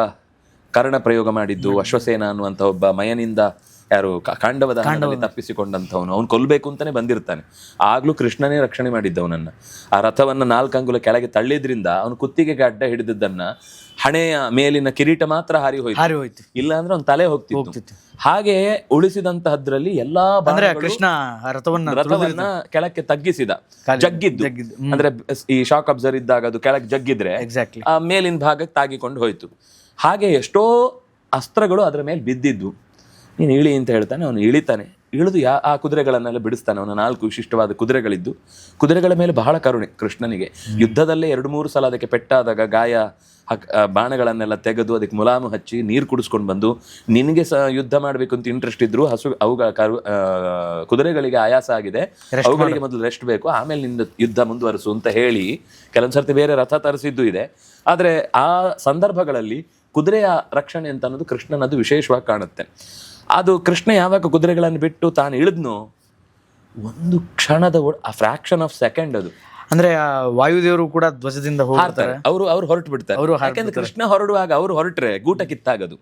Speaker 2: ಕರ್ಣ ಪ್ರಯೋಗ ಮಾಡಿದ್ದು, ಅಶ್ವಸೇನ ಅನ್ನುವಂಥ ಒಬ್ಬ ಮಯನಿಂದ ಯಾರು ಕಾಂಡವದ ಹಣದಲ್ಲಿ ತಪ್ಪಿಸಿಕೊಂಡಂಥವನು, ಅವ್ನು ಕೊಲ್ಬೇಕು ಅಂತಾನೆ ಬಂದಿರ್ತಾನೆ. ಆಗ್ಲೂ ಕೃಷ್ಣನೇ ರಕ್ಷಣೆ ಮಾಡಿದ್ದವನನ್ನ. ಆ ರಥವನ್ನ 4 ಅಂಗುಲ ಕೆಳಗೆ ತಳ್ಳಿದ್ರಿಂದ ಅವನು ಕುತ್ತಿಗೆಗೆ ಅಡ್ಡ ಹಿಡಿದದ್ದನ್ನ ಹಣೆಯ ಮೇಲಿನ ಕಿರೀಟ ಮಾತ್ರ ಹಾರಿ ಹೋಯ್ತು, ಇಲ್ಲ ಅಂದ್ರೆ ಅವ್ನ ತಲೆ ಹೋಗ್ತಿತ್ತು. ಹಾಗೆ ಉಳಿಸಿದಂತಹದ್ರಲ್ಲಿ ಎಲ್ಲಾ
Speaker 3: ಕೃಷ್ಣ
Speaker 2: ರಥವನ್ನ ಕೆಳಕ್ಕೆ ತಗ್ಗಿಸಿದ, ಜಗ್ಗಿದ್ದು ಅಂದ್ರೆ ಈ ಶಾಕ್ ಅಬ್ಸರ್ವ್ ಇದ್ದಾಗ ಅದು ಕೆಳಗೆ ಜಗ್ಗಿದ್ರೆ ಆ ಮೇಲಿನ ಭಾಗಕ್ಕೆ ತಾಗಿಕೊಂಡು ಹೋಯ್ತು. ಹಾಗೆ ಎಷ್ಟೋ ಅಸ್ತ್ರಗಳು ಅದರ ಮೇಲೆ ಬಿದ್ದಿದ್ದು. ನೀನು ಇಳಿ ಅಂತ ಹೇಳ್ತಾನೆ, ಅವನು ಇಳಿತಾನೆ. ಇಳಿದು ಆ ಕುದುರೆಗಳನ್ನೆಲ್ಲ ಬಿಡಿಸ್ತಾನೆ. ಅವನ 4 ವಿಶಿಷ್ಟವಾದ ಕುದುರೆಗಳಿದ್ದು, ಕುದುರೆಗಳ ಮೇಲೆ ಬಹಳ ಕರುಣೆ ಕೃಷ್ಣನಿಗೆ. ಯುದ್ಧದಲ್ಲೇ 2-3 ಸಲ ಅದಕ್ಕೆ ಪೆಟ್ಟಾದಾಗ ಗಾಯ ಬಾಣಗಳನ್ನೆಲ್ಲ ತೆಗೆದು ಅದಕ್ಕೆ ಮುಲಾಮು ಹಚ್ಚಿ ನೀರು ಕುಡಿಸ್ಕೊಂಡು ಬಂದು, ನಿನಗೆ ಯುದ್ಧ ಮಾಡಬೇಕು ಅಂತ ಇಂಟ್ರೆಸ್ಟ್ ಇದ್ರು ಅವುಗಳ ಕುದುರೆಗಳಿಗೆ ಆಯಾಸ ಆಗಿದೆ, ಅವುಗಳಿಗೆ ಮೊದಲು ರೆಸ್ಟ್ ಬೇಕು, ಆಮೇಲೆ ನಿನ್ನ ಯುದ್ಧ ಮುಂದುವರಿಸು ಅಂತ ಹೇಳಿ ಕೆಲವೊಂದ್ಸರ್ತಿ ಬೇರೆ ರಥ ತರಿಸಿದ್ದು ಇದೆ. ಆದರೆ ಆ ಸಂದರ್ಭಗಳಲ್ಲಿ ಕುದುರೆಯ ರಕ್ಷಣೆ ಅಂತ ಅನ್ನೋದು ಕೃಷ್ಣನದು ವಿಶೇಷವಾಗಿ ಕಾಣುತ್ತೆ. ಅದು ಕೃಷ್ಣ ಯಾವಾಗ ಕುದುರೆಗಳನ್ನು ಬಿಟ್ಟು ತಾನು ಇಳಿದ್ನೋ, ಒಂದು ಕ್ಷಣದ ಫ್ರಾಕ್ಷನ್ ಆಫ್ ಸೆಕೆಂಡ್ ಅದು.
Speaker 3: ಅಂದ್ರೆ ವಾಯುದೇವರು ಕೂಡ ಧ್ವಜದಿಂದ ಹೋಗ್ತಾರೆ,
Speaker 2: ಅವರು ಹೊರಟು ಬಿಡ್ತಾರೆ. ಯಾಕಂದ್ರೆ ಕೃಷ್ಣ ಹೊರಡುವಾಗ ಅವರು ಹೊರಟ್ರೆ ಗೂಟ ಕಿತ್ತಾಗದು,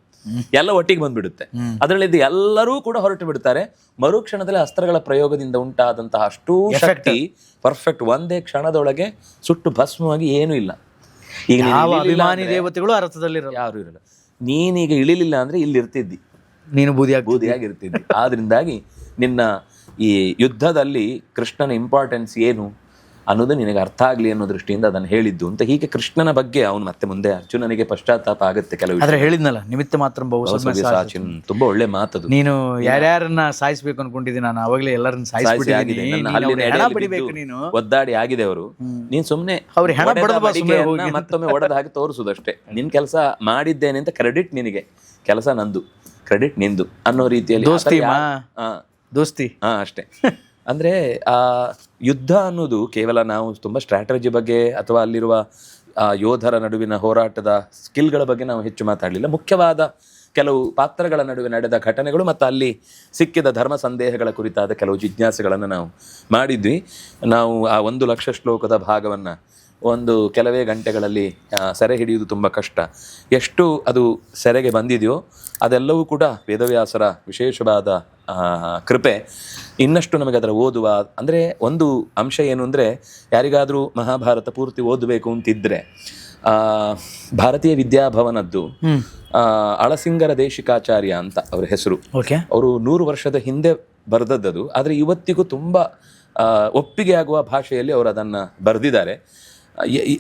Speaker 2: ಎಲ್ಲ ಒಟ್ಟಿಗೆ ಬಂದ್ಬಿಡುತ್ತೆ. ಅದರಲ್ಲಿದ್ದು ಎಲ್ಲರೂ ಕೂಡ ಹೊರಟು ಬಿಡ್ತಾರೆ. ಮರುಕ್ಷಣದಲ್ಲಿ ಅಸ್ತ್ರಗಳ ಪ್ರಯೋಗದಿಂದ ಉಂಟಾದಂತಹ ಅಷ್ಟೂ ಶಕ್ತಿ ಪರ್ಫೆಕ್ಟ್ ಒಂದೇ ಕ್ಷಣದೊಳಗೆ ಸುಟ್ಟು ಭಸ್ಮವಾಗಿ ಏನೂ ಇಲ್ಲ.
Speaker 3: ಈಗ ಅಭಿಮಾನಿ ದೇವತೆಗಳು ಆ ರಥದಲ್ಲಿ
Speaker 2: ಯಾರು ಇರಲ್ಲ. ನೀನೀಗ ಇಳಿಲಿಲ್ಲ ಅಂದ್ರೆ ಇಲ್ಲಿ ಇರ್ತಿದ್ದಿ,
Speaker 3: ನೀನು
Speaker 2: ಬೂದಿಯಾಗಿರ್ತಿದ್ದಿ. ಆದ್ರಿಂದಾಗಿ ನಿನ್ನ ಈ ಯುದ್ಧದಲ್ಲಿ ಕೃಷ್ಣನ ಇಂಪಾರ್ಟೆನ್ಸ್ ಏನು ಅನ್ನೋದು ನಿನಗೆ ಅರ್ಥ ಆಗ್ಲಿ ಅನ್ನೋ ದೃಷ್ಟಿಯಿಂದ ಅದನ್ನು ಹೇಳಿದ್ದು ಅಂತ. ಹೀಗೆ ಕೃಷ್ಣನ ಬಗ್ಗೆ ಅವನು ಮತ್ತೆ ಮುಂದೆ ಅರ್ಜುನನಿಗೆ ಪಶ್ಚಾತ್ತಾಪ ಆಗುತ್ತೆ ಕೆಲವು.
Speaker 3: ಹೇಳಿದ್ನಲ್ಲ, ನಿಮಿತ್ತ ಮಾತ್ರ
Speaker 2: ತುಂಬಾ ಒಳ್ಳೆ ಮಾತದು.
Speaker 3: ನೀನು ಯಾರ್ಯಾರನ್ನ ಸಾಯಿಸ್ಬೇಕು ಅನ್ಕೊಂಡಿದ್ದೀನಿ, ನಾನು ಅವಾಗಲೇ ಎಲ್ಲರನ್ನ
Speaker 2: ಒದ್ದಾಡಿ ಆಗಿದೆ ಅವರು. ನೀನ್ ಸುಮ್ನೆ ಮತ್ತೊಮ್ಮೆ ಒಡೆದ ಹಾಗೆ ತೋರಿಸುದಷ್ಟೇ. ನಿನ್ ಕೆಲಸ ಮಾಡಿದ್ದೇನೆ ಅಂತ ಕ್ರೆಡಿಟ್ ನಿನಗೆ, ಕೆಲಸ ನಂದು, ಕ್ರೆಡಿಟ್ ನಿಂದು ಅನ್ನೋ ರೀತಿಯಲ್ಲಿ
Speaker 3: ದೋಸ್ತಿ
Speaker 2: ಅಷ್ಟೇ. ಅಂದ್ರೆ ಆ ಯುದ್ಧ ಅನ್ನೋದು ಕೇವಲ ನಾವು ತುಂಬಾ ಸ್ಟ್ರಾಟಜಿ ಬಗ್ಗೆ ಅಥವಾ ಅಲ್ಲಿರುವ ಯೋಧರ ನಡುವಿನ ಹೋರಾಟದ ಸ್ಕಿಲ್ಗಳ ಬಗ್ಗೆ ನಾವು ಹೆಚ್ಚು ಮಾತಾಡಲಿಲ್ಲ. ಮುಖ್ಯವಾದ ಕೆಲವು ಪಾತ್ರಗಳ ನಡುವೆ ನಡೆದ ಘಟನೆಗಳು ಮತ್ತು ಅಲ್ಲಿ ಸಿಕ್ಕಿದ ಧರ್ಮ ಸಂದೇಹಗಳ ಕುರಿತಾದ ಕೆಲವು ಜಿಜ್ಞಾಸೆಗಳನ್ನು ನಾವು ಮಾಡಿದ್ವಿ. ನಾವು ಆ 1,00,000 ಶ್ಲೋಕದ ಭಾಗವನ್ನು ಕೆಲವೇ ಗಂಟೆಗಳಲ್ಲಿ ಸೆರೆ ಹಿಡಿಯುವುದು ತುಂಬ ಕಷ್ಟ. ಎಷ್ಟು ಅದು ಸೆರೆಗೆ ಬಂದಿದೆಯೋ ಅದೆಲ್ಲವೂ ಕೂಡ ವೇದವ್ಯಾಸರ ವಿಶೇಷವಾದ ಕೃಪೆ. ಇನ್ನಷ್ಟು ನಮಗೆ ಅದರ ಓದುವ ಅಂದರೆ ಒಂದು ಅಂಶ ಏನು ಅಂದರೆ, ಯಾರಿಗಾದರೂ ಮಹಾಭಾರತ ಪೂರ್ತಿ ಓದಬೇಕು ಅಂತಿದ್ರೆ ಭಾರತೀಯ ವಿದ್ಯಾಭವನದ್ದು ಅಳಸಿಂಗರ ದೇಶಿಕಾಚಾರ್ಯ ಅಂತ ಅವ್ರ ಹೆಸರು. ಅವರು 100 ವರ್ಷದ ಹಿಂದೆ ಬರೆದದ್ದು, ಆದರೆ ಇವತ್ತಿಗೂ ತುಂಬ ಒಪ್ಪಿಗೆ ಆಗುವ ಭಾಷೆಯಲ್ಲಿ ಅವರು ಅದನ್ನು ಬರೆದಿದ್ದಾರೆ.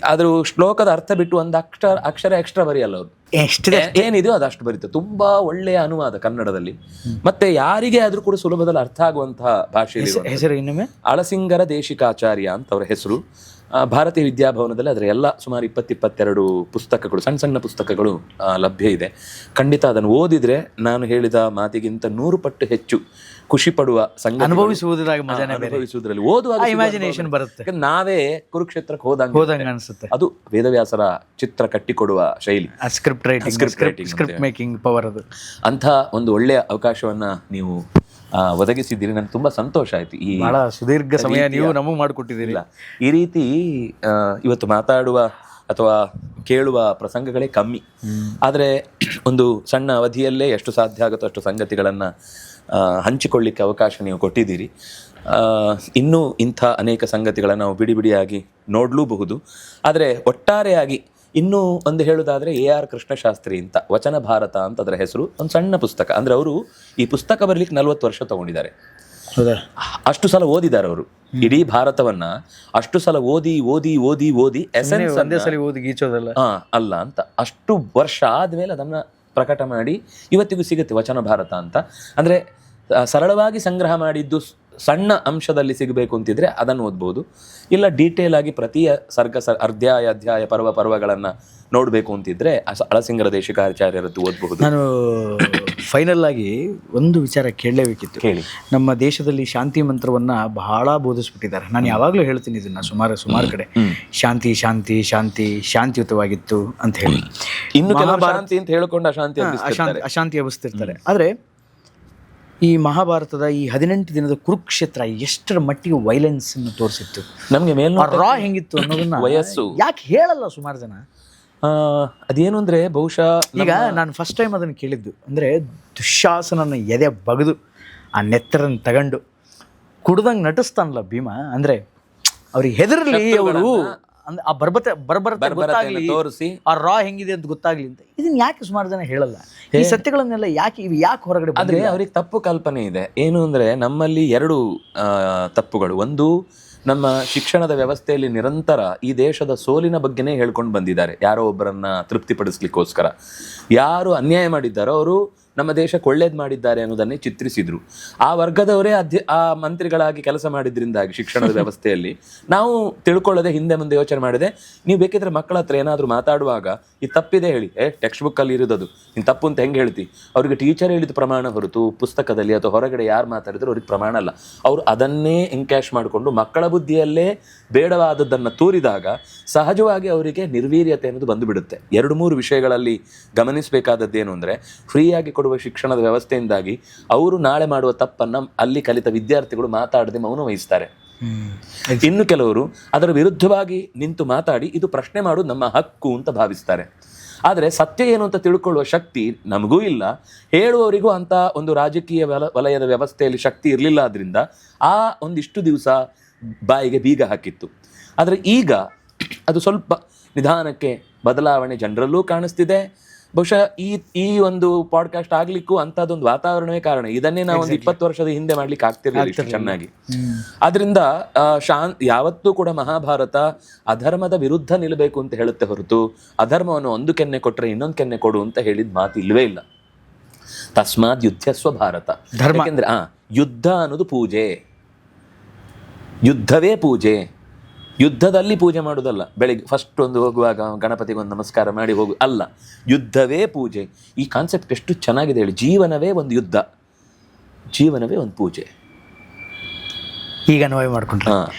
Speaker 2: ಆದರೂ ಶ್ಲೋಕದ ಅರ್ಥ ಬಿಟ್ಟು ಒಂದು ಅಕ್ಷರ ಎಕ್ಸ್ಟ್ರಾ ಬರೆಯಲ್ಲ ಅವರು, ಏನಿದೆಯೋ ಅದಷ್ಟು ಬರೀತಾರೆ. ತುಂಬಾ ಒಳ್ಳೆಯ ಅನುವಾದ ಕನ್ನಡದಲ್ಲಿ, ಮತ್ತೆ ಯಾರಿಗೆ ಆದ್ರೂ ಕೂಡ ಸುಲಭದಲ್ಲಿ ಅರ್ಥ ಆಗುವಂತಹ ಭಾಷೆಯಲ್ಲಿ. ಅಳಸಿಂಗರ ದೇಶಿಕಾಚಾರ್ಯ ಅಂತ ಅವರ ಹೆಸರು. ಭಾರತೀಯ ವಿದ್ಯಾಭವನದಲ್ಲಿ ಅದರ ಎಲ್ಲ ಸುಮಾರು 20-22 ಪುಸ್ತಕಗಳು, ಸಣ್ಣ ಸಣ್ಣ ಪುಸ್ತಕಗಳು ಲಭ್ಯ ಇದೆ. ಖಂಡಿತ ಅದನ್ನು ಓದಿದ್ರೆ ನಾನು ಹೇಳಿದ ಮಾತಿಗಿಂತ 100 ಪಟ್ಟು ಹೆಚ್ಚು ಖುಷಿ ಪಡುವ ಅನುಭವಿಸುವುದರಲ್ಲಿ ಓದುವಾಗ
Speaker 3: ಇಮ್ಯಾಜಿನೇಷನ್ ಬರುತ್ತೆ.
Speaker 2: ನಾವೇ ಕುರುಕ್ಷೇತ್ರಕ್ಕೆ ಹೋದಂಗ
Speaker 3: ಅನ್ಸುತ್ತೆ.
Speaker 2: ಅದು ವೇದವ್ಯಾಸರ ಚಿತ್ರ ಕಟ್ಟಿಕೊಡುವ ಶೈಲಿ,
Speaker 3: ಸ್ಕ್ರಿಪ್ಟ್ ಮೇಕಿಂಗ್ ಪವರ್. ಅದು
Speaker 2: ಅಂಥ ಒಂದು ಒಳ್ಳೆಯ ಅವಕಾಶವನ್ನ ನೀವು ಒದಗಿಸಿದ್ದೀರಿ. ನನಗೆ ತುಂಬಾ ಸಂತೋಷ ಆಯ್ತು. ಈ
Speaker 3: ಬಹಳ ಸುದೀರ್ಘ ಸಮಯ ನೀವು ನಮಗೂ ಮಾಡಿಕೊಟ್ಟಿದ್ದೀರಿ.
Speaker 2: ಈ ರೀತಿ ಇವತ್ತು ಮಾತಾಡುವ ಅಥವಾ ಕೇಳುವ ಪ್ರಸಂಗಗಳೇ ಕಮ್ಮಿ, ಆದರೆ ಒಂದು ಸಣ್ಣ ಅವಧಿಯಲ್ಲೇ ಎಷ್ಟು ಸಾಧ್ಯ ಆಗುತ್ತೋ ಅಷ್ಟು ಸಂಗತಿಗಳನ್ನು ಹಂಚಿಕೊಳ್ಳಿಕ್ಕೆ ಅವಕಾಶ ನೀವು ಕೊಟ್ಟಿದ್ದೀರಿ. ಇನ್ನೂ ಇಂಥ ಅನೇಕ ಸಂಗತಿಗಳನ್ನು ನಾವು ಬಿಡಿ ಬಿಡಿಯಾಗಿ ನೋಡಲೂಬಹುದು. ಆದರೆ ಒಟ್ಟಾರೆಯಾಗಿ ಇನ್ನೂ ಒಂದು ಹೇಳುವುದಾದರೆ AR ಕೃಷ್ಣಶಾಸ್ತ್ರಿ ಅಂತ ವಚನ ಭಾರತ ಅಂತ ಅದರ ಹೆಸರು, ಒಂದು ಸಣ್ಣ ಪುಸ್ತಕ. ಅಂದರೆ ಅವರು ಈ ಪುಸ್ತಕ ಬರಲಿಕ್ಕೆ 40 ವರ್ಷ ತಗೊಂಡಿದ್ದಾರೆ. ಅಷ್ಟು ಸಲ ಓದಿದ್ದಾರೆ ಅವರು ಇಡೀ ಭಾರತವನ್ನ. ಅಷ್ಟು ಸಲ ಓದಿ ಓದಿ ಓದಿ ಓದಿ ಎಸೆನ್ಸ್ ಅಲ್ಲ ಅಂತ ಅಷ್ಟು ವರ್ಷ ಆದ್ಮೇಲೆ ಅದನ್ನ ಪ್ರಕಟ ಮಾಡಿ ಇವತ್ತಿಗೂ ಸಿಗುತ್ತೆ ವಚನ ಭಾರತ ಅಂತ. ಅಂದ್ರೆ ಸರಳವಾಗಿ ಸಂಗ್ರಹ ಮಾಡಿದ್ದು ಸಣ್ಣ ಅಂಶದಲ್ಲಿ ಸಿಗಬೇಕು ಅಂತಿದ್ರೆ ಅದನ್ನು ಓದ್ಬೋದು, ಇಲ್ಲ ಡೀಟೇಲ್ ಆಗಿ ಪ್ರತಿಯ ಅಧ್ಯಾಯ ಪರ್ವಗಳನ್ನ ನೋಡಬೇಕು ಅಂತಿದ್ರೆ ಅಳಸಿಂಗರ ದೇಶಿಕಾಚಾರ್ಯರದ್ದು ಓದಬಹುದು.
Speaker 3: ನಾನು ಫೈನಲ್ ಆಗಿ ಒಂದು ವಿಚಾರ ಕೇಳಲೇಬೇಕಿತ್ತು.
Speaker 2: ಹೇಳಿ.
Speaker 3: ನಮ್ಮ ದೇಶದಲ್ಲಿ ಶಾಂತಿ ಮಂತ್ರವನ್ನ ಬಹಳ ಬೋಧಿಸ್ಬಿಟ್ಟಿದ್ದಾರೆ. ನಾನು ಯಾವಾಗಲೂ ಹೇಳ್ತೀನಿ ಇದನ್ನ ಸುಮಾರು ಕಡೆ, ಶಾಂತಿ ಶಾಂತಿ ಶಾಂತಿ ಶಾಂತಿಯುತವಾಗಿತ್ತು ಅಂತ ಹೇಳಿ.
Speaker 2: ಇನ್ನು ಶಾಂತಿ ಅಂತ ಹೇಳಿಕೊಂಡು
Speaker 3: ಅಶಾಂತಿ ಎಬ್ಬಿಸ್ತಿರ್ತಾರೆ. ಆದ್ರೆ ಈ ಮಹಾಭಾರತದ ಈ 18 ದಿನದ ಕುರುಕ್ಷೇತ್ರ ಎಷ್ಟರ ಮಟ್ಟಿಗೆ ವೈಲೆನ್ಸ್ ಅನ್ನು ತೋರಿಸಿತ್ತು,
Speaker 2: ನಮ್ಗೆ
Speaker 3: ರಾ ಹೆಂಗಿತ್ತು ಅನ್ನೋದನ್ನ
Speaker 2: ವಯಸ್ಸು
Speaker 3: ಯಾಕೆ ಹೇಳಲ್ಲ ಸುಮಾರು ಜನ.
Speaker 2: ಅದೇನು ಅಂದ್ರೆ ಬಹುಶಃ
Speaker 3: ಈಗ ನಾನು ಫಸ್ಟ್ ಟೈಮ್ ಅದನ್ನು ಕೇಳಿದ್ದು ಅಂದರೆ ದುಶ್ಯಾಸನನ ಎದೆ ಬಗೆದು ಆ ನೆತ್ತರನ್ನು ತಗೊಂಡು ಕುಡ್ದಂಗೆ ನಟಿಸ್ತಾನಲ್ಲ ಭೀಮ, ಅಂದರೆ ಅವ್ರಿಗೆ ಹೆದರ್ಲಿ ಅವರು ಆ ಬರ್ಬರತೆ ಗೊತ್ತಾಗ್ಲಿ,
Speaker 2: ತೋರಿಸಿ
Speaker 3: ಆ ರಾ ಹೆಂಗಿದೆ ಅಂತ ಗೊತ್ತಾಗ್ಲಿ ಅಂತ. ಇದನ್ನ ಯಾಕೆ ಸುಮಾರು ಜನ ಹೇಳಲ್ಲ? ಈ ಸತ್ಯಗಳನ್ನೆಲ್ಲ ಯಾಕೆ ಹೊರಗಡೆ
Speaker 2: ಆದ್ರೆ ಅವ್ರಿಗೆ ತಪ್ಪು ಕಲ್ಪನೆ ಇದೆ. ಏನು ಅಂದ್ರೆ ನಮ್ಮಲ್ಲಿ ಎರಡು ತಪ್ಪುಗಳು. ಒಂದು, ನಮ್ಮ ಶಿಕ್ಷಣದ ವ್ಯವಸ್ಥೆಯಲ್ಲಿ ನಿರಂತರ ಈ ದೇಶದ ಸೋಲಿನ ಬಗ್ಗೆನೇ ಹೇಳ್ಕೊಂಡು ಬಂದಿದ್ದಾರೆ. ಯಾರೋ ಒಬ್ಬರನ್ನ ತೃಪ್ತಿಪಡಿಸ್ಲಿಕ್ಕೋಸ್ಕರ ಯಾರು ಅನ್ಯಾಯ ಮಾಡಿದ್ದಾರೋ ಅವರು ನಮ್ಮ ದೇಶಕ್ಕೆ ಒಳ್ಳೇದು ಮಾಡಿದ್ದಾರೆ ಅನ್ನೋದನ್ನೇ ಚಿತ್ರಿಸಿದ್ರು. ಆ ವರ್ಗದವರೇ ಆ ಮಂತ್ರಿಗಳಾಗಿ ಕೆಲಸ ಮಾಡಿದ್ರಿಂದಾಗಿ ಶಿಕ್ಷಣದ ವ್ಯವಸ್ಥೆಯಲ್ಲಿ ನಾವು ತಿಳ್ಕೊಳ್ಳದೆ ಹಿಂದೆ ಮುಂದೆ ಯೋಚನೆ ಮಾಡಿದೆ. ನೀವು ಬೇಕಿದ್ರೆ ಮಕ್ಕಳ ಹತ್ರ ಏನಾದರೂ ಮಾತಾಡುವಾಗ ಈ ತಪ್ಪಿದೆ ಹೇಳಿ, ಟೆಕ್ಸ್ಟ್ ಬುಕ್ ಅಲ್ಲಿ ಇರೋದು ನೀನು ತಪ್ಪು ಅಂತ ಹೆಂಗೆ ಹೇಳ್ತಿ? ಅವ್ರಿಗೆ ಟೀಚರ್ ಹೇಳಿದ ಪ್ರಮಾಣ ಹೊರತು ಪುಸ್ತಕದಲ್ಲಿ ಅಥವಾ ಹೊರಗಡೆ ಯಾರು ಮಾತಾಡಿದ್ರು ಅವ್ರಿಗೆ ಪ್ರಮಾಣ ಅಲ್ಲ. ಅವರು ಅದನ್ನೇ ಎನ್ಕ್ಯಾಶ್ ಮಾಡಿಕೊಂಡು ಮಕ್ಕಳ ಬುದ್ಧಿಯಲ್ಲೇ ಬೇಡವಾದದ್ದನ್ನು ತೂರಿದಾಗ ಸಹಜವಾಗಿ ಅವರಿಗೆ ನಿರ್ವೀರ್ಯತೆ ಅನ್ನೋದು ಬಂದುಬಿಡುತ್ತೆ. 2-3 ವಿಷಯಗಳಲ್ಲಿ ಗಮನಿಸಬೇಕಾದದ್ದೇನು ಅಂದರೆ, ಫ್ರೀಯಾಗಿ ಕೊಡುವ ಶಿಕ್ಷಣದ ವ್ಯವಸ್ಥೆಯಿಂದಾಗಿ ಅವರು ನಾಳೆ ಮಾಡುವ ತಪ್ಪನ್ನು ಅಲ್ಲಿ ಕಲಿತ ವಿದ್ಯಾರ್ಥಿಗಳು ಮಾತಾಡದೆ ಮೌನ ವಹಿಸ್ತಾರೆ. ಇನ್ನು ಕೆಲವರು ಅದರ ವಿರುದ್ಧವಾಗಿ ನಿಂತು ಮಾತಾಡಿ ಇದು ಪ್ರಶ್ನೆ ಮಾಡೋದು ನಮ್ಮ ಹಕ್ಕು ಅಂತ ಭಾವಿಸ್ತಾರೆ. ಆದರೆ ಸತ್ಯ ಏನು ಅಂತ ತಿಳ್ಕೊಳ್ಳುವ ಶಕ್ತಿ ನಮಗೂ ಇಲ್ಲ, ಹೇಳುವವರಿಗೂ ಅಂತ ಒಂದು ರಾಜಕೀಯ ವಲಯದ ವ್ಯವಸ್ಥೆಯಲ್ಲಿ ಶಕ್ತಿ ಇರಲಿಲ್ಲ. ಆದ್ರಿಂದ ಆ ಒಂದಿಷ್ಟು ದಿವಸ ಬಾಯಿಗೆ ಬೀಗ ಹಾಕಿತ್ತು. ಆದರೆ ಈಗ ಅದು ಸ್ವಲ್ಪ ನಿಧಾನಕ್ಕೆ ಬದಲಾವಣೆ ಜನರಲ್ಲೂ ಕಾಣಿಸ್ತಿದೆ. ಬಹುಶಃ ಈ ಒಂದು ಪಾಡ್ಕಾಸ್ಟ್ ಆಗ್ಲಿಕ್ಕೂ ಅಂತದೊಂದು ವಾತಾವರಣವೇ ಕಾರಣ. ಇದನ್ನೇ ನಾವು ಒಂದು 20 ವರ್ಷದ ಹಿಂದೆ ಮಾಡ್ಲಿಕ್ಕೆ ಆಗ್ತಿರ್ಲಿಲ್ಲ ಇಷ್ಟು ಚೆನ್ನಾಗಿ. ಆದ್ರಿಂದ ಯಾವತ್ತೂ ಕೂಡ ಮಹಾಭಾರತ ಅಧರ್ಮದ ವಿರುದ್ಧ ನಿಲ್ಲಬೇಕು ಅಂತ ಹೇಳುತ್ತೆ ಹೊರತು ಅಧರ್ಮವನ್ನು ಒಂದು ಕೆನ್ನೆ ಕೊಟ್ರೆ ಇನ್ನೊಂದು ಕೆನ್ನೆ ಕೊಡು ಅಂತ ಹೇಳಿದ ಮಾತು ಇಲ್ವೇ ಇಲ್ಲ. ತಸ್ಮಾತ್ ಯುದ್ಧಸ್ವ ಭಾರತ. ಯಾಕೆಂದ್ರೆ ಯುದ್ಧ ಅನ್ನೋದು ಪೂಜೆ, ಯುದ್ಧವೇ ಪೂಜೆ. ಯುದ್ಧದಲ್ಲಿ ಪೂಜೆ ಮಾಡೋದಲ್ಲ, ಬೆಳಿಗ್ಗೆ ಫಸ್ಟ್ ಒಂದು ಹೋಗುವಾಗ ಗಣಪತಿಗೊಂದು ನಮಸ್ಕಾರ ಮಾಡಿ ಹೋಗು ಅಲ್ಲ, ಯುದ್ಧವೇ ಪೂಜೆ. ಈ ಕಾನ್ಸೆಪ್ಟ್ ಎಷ್ಟು ಚೆನ್ನಾಗಿದೆ ಹೇಳಿ. ಜೀವನವೇ ಒಂದು ಯುದ್ಧ, ಜೀವನವೇ ಒಂದು ಪೂಜೆ.
Speaker 3: ಈಗ ಅನ್ವಯ ಮಾಡ್ಕೊಂಡ್ರೆ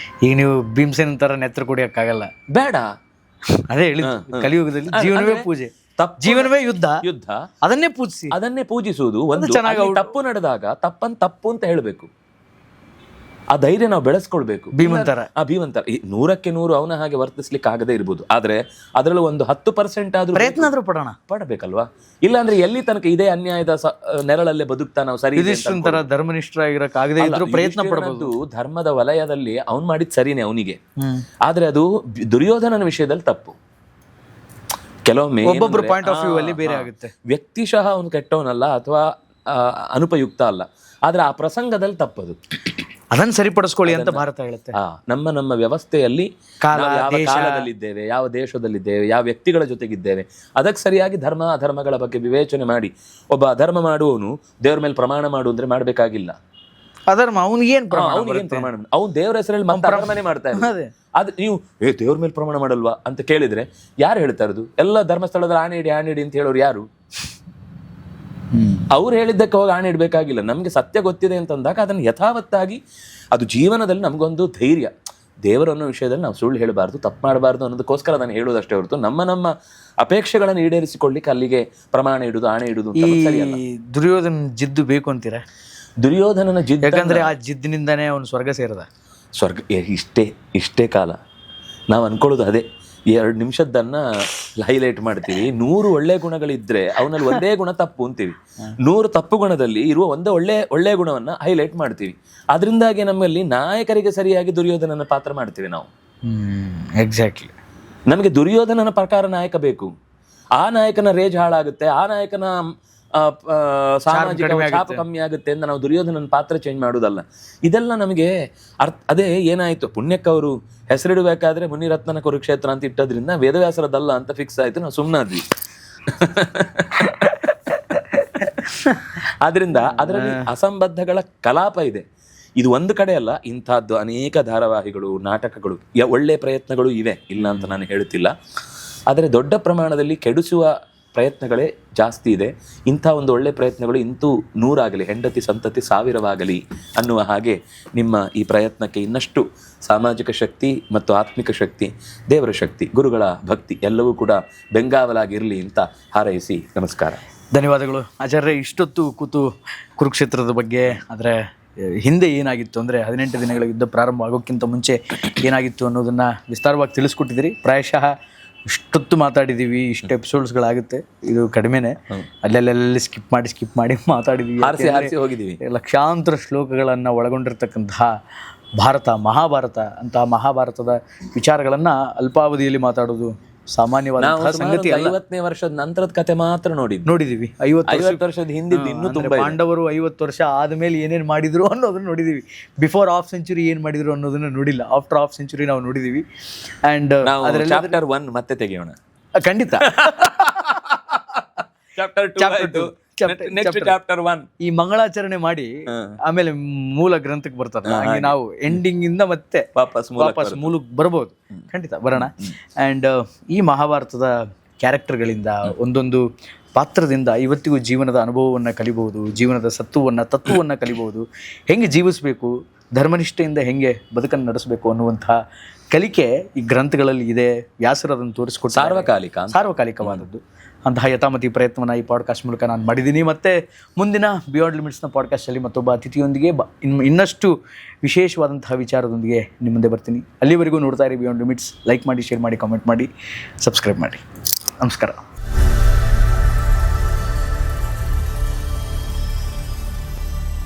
Speaker 3: ಈಗ ನೀವು ಭೀಮಸೇನ ತರ ನೆತ್ರ ಕುಡಿಯಕ್ಕಾಗಲ್ಲ,
Speaker 2: ಬೇಡ.
Speaker 3: ಅದೇ ಹೇಳಿ, ಕಲಿಯುಗದಲ್ಲಿ ಜೀವನವೇ ಪೂಜೆ, ಜೀವನವೇ ಯುದ್ಧ. ಅದನ್ನೇ
Speaker 2: ಪೂಜಿಸುವುದು ಒಂದು. ತಪ್ಪು ನಡೆದಾಗ ತಪ್ಪು ಅಂತ ಹೇಳಬೇಕು. ಆ ಧೈರ್ಯ ನಾವು ಬೆಳೆಸ್ಕೊಳ್ಬೇಕು. ಭೀಮಂತರ 100ಕ್ಕೆ 100 ಅವನ ಹಾಗೆ ವರ್ತಿಸ್ಲಿಕ್ಕೆ ಆಗದೇ ಇರ್ಬೋದು, ಆದ್ರೆ ಅದರಲ್ಲಿ ಒಂದು 10% ಆದ್ರೂ
Speaker 3: ಪ್ರಯತ್ನ
Speaker 2: ಪಡಬೇಕಲ್ವಾ? ಇಲ್ಲ ಅಂದ್ರೆ ಎಲ್ಲಿ ತನಕ ಇದೇ ಅನ್ಯಾಯದ ನೆರಳಲ್ಲೇ ಬದುಕ್ತಾ ನಾವು ಸರಿ
Speaker 3: ಧರ್ಮನಿಷ್ಠರಾಗಿರಕ್ಕಾಗದೇ ಇದ್ರೂ ಪ್ರಯತ್ನ ಪಡಬಹುದು.
Speaker 2: ಧರ್ಮದ ವಲಯದಲ್ಲಿ ಅವ್ನು ಮಾಡಿದ್ ಸರಿನೇ ಅವನಿಗೆ, ಆದ್ರೆ ಅದು ದುರ್ಯೋಧನನ ವಿಷಯದಲ್ಲಿ ತಪ್ಪು. ಕೆಲವೊಮ್ಮೆ
Speaker 3: ಒಬ್ಬೊಬ್ರು ಪಾಯಿಂಟ್ ಆಫ್ ವ್ಯೂ ಅಲ್ಲಿ ಬೇರೆ ಆಗುತ್ತೆ.
Speaker 2: ವ್ಯಕ್ತಿಶಃ ಅವನು ಕೆಟ್ಟವನಲ್ಲ ಅಥವಾ ಅನುಪಯುಕ್ತ ಅಲ್ಲ, ಆದ್ರೆ ಆ ಪ್ರಸಂಗದಲ್ಲಿ ತಪ್ಪದು.
Speaker 3: ಅದನ್ನು ಸರಿಪಡಿಸ್ಕೊಳ್ಳಿ ಅಂತ ಭಾರತ ಹೇಳುತ್ತೆ.
Speaker 2: ನಮ್ಮ ವ್ಯವಸ್ಥೆಯಲ್ಲಿ ಯಾವ ಕಾಲದಲ್ಲಿದ್ದೇವೆ, ಯಾವ ದೇಶದಲ್ಲಿದ್ದೇವೆ, ಯಾವ ವ್ಯಕ್ತಿಗಳ ಜೊತೆಗಿದ್ದೇವೆ, ಅದಕ್ಕೆ ಸರಿಯಾಗಿ ಧರ್ಮ ಅಧರ್ಮಗಳ ಬಗ್ಗೆ ವಿವೇಚನೆ ಮಾಡಿ ಒಬ್ಬ ಅಧರ್ಮ ಮಾಡುವವನು ದೇವ್ರ ಮೇಲೆ ಪ್ರಮಾಣ ಮಾಡು ಅಂದ್ರೆ ಮಾಡ್ಬೇಕಾಗಿಲ್ಲ.
Speaker 3: ಅಧರ್ಮ ಅವನಿಗೇನ್ ಪ್ರಮಾಣ?
Speaker 2: ಅವ್ನು ದೇವ್ರ ಹೆಸರಲ್ಲಿ ಮತ್ತೆ ಅಧರ್ಮನೆ ಮಾಡ್ತಾ ಇದ್ದಾರೆ. ಅದು ನೀವು ದೇವ್ರ ಮೇಲೆ ಪ್ರಮಾಣ ಮಾಡಲ್ವಾ ಅಂತ ಕೇಳಿದ್ರೆ ಯಾರು ಹೇಳ್ತಾ ಇರೋದು? ಎಲ್ಲ ಧರ್ಮಸ್ಥಳದಲ್ಲಿ ಆಣೆ ಇಡಿ ಅಂತ ಹೇಳೋರು ಯಾರು? ಅವ್ರು ಹೇಳಿದ್ದಕ್ಕೆ ಹೋಗಿ ಆಣೆ ಇಡಬೇಕಾಗಿಲ್ಲ. ನಮ್ಗೆ ಸತ್ಯ ಗೊತ್ತಿದೆ ಅಂತಂದಾಗ ಅದನ್ನು ಯಥಾವತ್ತಾಗಿ ಅದು ಜೀವನದಲ್ಲಿ ನಮಗೊಂದು ಧೈರ್ಯ. ದೇವರನ್ನೋ ವಿಷಯದಲ್ಲಿ ನಾವು ಸುಳ್ಳು ಹೇಳಬಾರ್ದು, ತಪ್ಪು ಮಾಡಬಾರ್ದು ಅನ್ನೋದಕ್ಕೋಸ್ಕರ ನಾನು ಹೇಳೋದಷ್ಟೇ ಹೊರತು ನಮ್ಮ ಅಪೇಕ್ಷೆಗಳನ್ನು ಈಡೇರಿಸಿಕೊಳ್ಳಿಕ್ಕೆ ಅಲ್ಲಿಗೆ ಪ್ರಮಾಣ ಇಡುದು, ಆಣೆ ಇಡುದು ಸರಿಯಲ್ಲ.
Speaker 3: ದುರ್ಯೋಧನ ಜಿದ್ದು ಬೇಕು ಅಂತೀರಾ?
Speaker 2: ದುರ್ಯೋಧನನ ಜಿದ್ದು,
Speaker 3: ಯಾಕಂದ್ರೆ ಆ ಜಿದ್ದಿನಿಂದಾನೇ ಅವನು ಸ್ವರ್ಗ ಸೇರದ.
Speaker 2: ಇಷ್ಟೇ ಕಾಲ ನಾವು ಅನ್ಕೊಳ್ಳೋದು ಅದೇ. 2 ನಿಮಿಷದನ್ನ ಹೈಲೈಟ್ ಮಾಡ್ತೀವಿ. 100 ಒಳ್ಳೆ ಗುಣಗಳಿದ್ರೆ ಅವನಲ್ಲಿ ಒಂದೇ ಗುಣ ತಪ್ಪು ಅಂತೀವಿ. 100 ತಪ್ಪು ಗುಣದಲ್ಲಿ ಇರುವ ಒಂದೇ ಒಳ್ಳೆ ಗುಣವನ್ನ ಹೈಲೈಟ್ ಮಾಡ್ತೀವಿ. ಅದರಿಂದಾಗಿ ನಮ್ಮಲ್ಲಿ ನಾಯಕರಿಗೆ ಸರಿಯಾಗಿ ದುರ್ಯೋಧನನ ಪಾತ್ರ ಮಾಡ್ತೀವಿ ನಾವು.
Speaker 3: ಎಕ್ಸಾಕ್ಟ್ಲಿ.
Speaker 2: ನಮಗೆ ದುರ್ಯೋಧನನ ಪ್ರಕಾರ ನಾಯಕ ಬೇಕು. ಆ ನಾಯಕನ ರೇಜ್ ಹಾಳಾಗುತ್ತೆ, ಆ ನಾಯಕನ ಸಾಮಾಜಿಕ ಛಾಪ ಕಮ್ಮಿ ಆಗುತ್ತೆ ಅಂತ ನಾವು ದುರ್ಯೋಧನನ ಪಾತ್ರ ಚೇಂಜ್ ಮಾಡುವುದಲ್ಲ. ಇದೆಲ್ಲ ನಮಗೆ ಅದೇ ಏನಾಯ್ತು, ಪುಣ್ಯಕ್ಕೆ ಅವರು ಹೆಸರಿಡಬೇಕಾದ್ರೆ ಮುನಿರತ್ನನ ಕುರುಕ್ಷೇತ್ರ ಅಂತ ಇಟ್ಟದ್ರಿಂದ ವೇದವ್ಯಾಸರದಲ್ಲ ಅಂತ ಫಿಕ್ಸ್ ಆಯ್ತು, ನಾವು ಸುಮ್ಮನಾದ್ವಿ. ಆದ್ರಿಂದ ಅದರಲ್ಲಿ ಅಸಂಬದ್ಧಗಳ ಕಲಾಪ ಇದೆ. ಇದು ಒಂದು ಕಡೆ ಅಲ್ಲ, ಇಂಥದ್ದು ಅನೇಕ ಧಾರಾವಾಹಿಗಳು, ನಾಟಕಗಳು, ಒಳ್ಳೆ ಪ್ರಯತ್ನಗಳು ಇವೆ, ಇಲ್ಲ ಅಂತ ನಾನು ಹೇಳ್ತಿಲ್ಲ. ಆದರೆ ದೊಡ್ಡ ಪ್ರಮಾಣದಲ್ಲಿ ಕೆಡಿಸುವ ಪ್ರಯತ್ನಗಳೇ ಜಾಸ್ತಿ ಇದೆ. ಇಂಥ ಒಂದು ಒಳ್ಳೆ ಪ್ರಯತ್ನಗಳು ಇಂತೂ 100 ಆಗಲಿ, ಹೆಂಡತಿ ಸಂತತಿ 1000ವಾಗಲಿ ಅನ್ನುವ ಹಾಗೆ ನಿಮ್ಮ ಈ ಪ್ರಯತ್ನಕ್ಕೆ ಇನ್ನಷ್ಟು ಸಾಮಾಜಿಕ ಶಕ್ತಿ ಮತ್ತು ಆತ್ಮಿಕ ಶಕ್ತಿ, ದೇವರ ಶಕ್ತಿ, ಗುರುಗಳ ಭಕ್ತಿ ಎಲ್ಲವೂ ಕೂಡ ಬೆಂಗಾವಲಾಗಿರಲಿ ಅಂತ ಹಾರೈಸಿ ನಮಸ್ಕಾರ.
Speaker 3: ಧನ್ಯವಾದಗಳು ಆಚಾರ್ಯ. ಇಷ್ಟೊತ್ತು ಕೂತು ಕುರುಕ್ಷೇತ್ರದ ಬಗ್ಗೆ, ಆದರೆ ಹಿಂದೆ ಏನಾಗಿತ್ತು ಅಂದರೆ 18 ದಿನಗಳ ಯುದ್ಧ ಪ್ರಾರಂಭ ಆಗೋಕ್ಕಿಂತ ಮುಂಚೆ ಏನಾಗಿತ್ತು ಅನ್ನೋದನ್ನು ವಿಸ್ತಾರವಾಗಿ ತಿಳಿಸ್ಕೊಟ್ಟಿದ್ದೀರಿ. ಪ್ರಾಯಶಃ ಇಷ್ಟೊತ್ತು ಮಾತಾಡಿದೀವಿ, ಇಷ್ಟು ಎಪಿಸೋಡ್ಸ್ಗಳಾಗುತ್ತೆ, ಇದು ಕಡಿಮೆನೆ. ಅಲ್ಲೆಲ್ಲೆಲ್ಲಿ ಸ್ಕಿಪ್ ಮಾಡಿ ಮಾತಾಡಿದೀವಿ.
Speaker 2: ಹಾರಿಸಿ ಹೋಗಿದ್ದೀವಿ.
Speaker 3: ಲಕ್ಷಾಂತರ ಶ್ಲೋಕಗಳನ್ನು ಒಳಗೊಂಡಿರ್ತಕ್ಕಂತಹ ಭಾರತ, ಮಹಾಭಾರತ ಅಂತ ಮಹಾಭಾರತದ ವಿಚಾರಗಳನ್ನ ಅಲ್ಪಾವಧಿಯಲ್ಲಿ ಮಾತಾಡೋದು ಸಾಮಾನ್ಯವಾದ ಸಂಗತಿ ಅಲ್ಲ.
Speaker 2: 50ನೇ ವರ್ಷದ ನಂತರದ ಕತೆ ಮಾತ್ರ
Speaker 3: ನೋಡಿದೀವಿ.
Speaker 2: 50 ವರ್ಷದ ಹಿಂದಿದ್ದು ಇನ್ನೂ ತುಂಬಾ ಇದೆ.
Speaker 3: ಪಾಂಡವರು 50 ವರ್ಷ ಆದ್ಮೇಲೆ ಏನೇನ್ ಮಾಡಿದ್ರು ಅನ್ನೋದನ್ನ ನೋಡಿದೀವಿ. ಬಿಫೋರ್ ಹಾಫ್ ಸೆಂಚುರಿ ಏನ್ ಮಾಡಿದ್ರು ಅನ್ನೋದನ್ನ ನೋಡಿಲ್ಲ. ಆಫ್ಟರ್ ಹಾಫ್ ಸೆಂಚುರಿ ನಾವು ನೋಡಿದೀವಿ. ಅಂಡ್
Speaker 2: ಚಾಪ್ಟರ್ 1 ಮತ್ತೆ ತೆಗೆಯೋಣ
Speaker 3: ಖಂಡಿತ.
Speaker 2: ಚಾಪ್ಟರ್ 2 ನೆಕ್ಸ್ಟ್ ಚಾಪ್ಟರ್ 1
Speaker 3: ಈ ಮಂಗಳಾಚರಣೆ ಮಾಡಿ ಆಮೇಲೆ ಮೂಲ ಗ್ರಂಥಕ್ಕೆ ಬರ್ತಾರೆ. ಹಾಗೆ ನಾವು ಎಂಡಿಂಗ್ ಇಂದ ಮತ್ತೆ ವಾಪಸ್ ಮೂಲಕ್ಕೆ ಬರ್ಬೋದು. ಖಂಡಿತ ಬರೋಣ. ಅಂಡ್ ಈ ಮಹಾಭಾರತದ ಕ್ಯಾರೆಕ್ಟರ್ಗಳಿಂದ, ಒಂದೊಂದು ಪಾತ್ರದಿಂದ ಇವತ್ತಿಗೂ ಜೀವನದ ಅನುಭವವನ್ನು ಕಲಿಬಹುದು, ಜೀವನದ ತತ್ವವನ್ನು ಕಲಿಬಹುದು, ಹೆಂಗೆ ಜೀವಿಸಬೇಕು, ಧರ್ಮನಿಷ್ಠೆಯಿಂದ ಹೆಂಗೆ ಬದುಕನ್ನು ನಡೆಸಬೇಕು ಅನ್ನುವಂತಹ ಕಲಿಕೆ ಈ ಗ್ರಂಥಗಳಲ್ಲಿ ಇದೆ. ವ್ಯಾಸರು ಅದನ್ನು ತೋರಿಸ್ಕೊಟ್ಟು ಸಾರ್ವಕಾಲಿಕವಾದದ್ದು. ಅಂತಹ ಯಥಾಮತಿ ಪ್ರಯತ್ನವನ್ನು ಈ ಪಾಡ್ಕಾಸ್ಟ್ ಮೂಲಕ ನಾನು ಮಾಡಿದ್ದೀನಿ. ಮತ್ತು ಮುಂದಿನ ಬಿಯಾಂಡ್ ಲಿಮಿಟ್ಸ್ನ ಪಾಡ್ಕಾಸ್ಟಲ್ಲಿ ಮತ್ತೊಬ್ಬ ಅತಿಥಿಯೊಂದಿಗೆ ಇನ್ನಷ್ಟು ವಿಶೇಷವಾದಂತಹ ವಿಚಾರದೊಂದಿಗೆ ನಿಮ್ಮ ಮುಂದೆ ಬರ್ತೀನಿ. ಅಲ್ಲಿವರೆಗೂ ನೋಡ್ತಾ ಇರಿ ಬಿಯಾಂಡ್ ಲಿಮಿಟ್ಸ್. ಲೈಕ್ ಮಾಡಿ, ಶೇರ್ ಮಾಡಿ, ಕಾಮೆಂಟ್ ಮಾಡಿ, ಸಬ್ಸ್ಕ್ರೈಬ್ ಮಾಡಿ. ನಮಸ್ಕಾರ.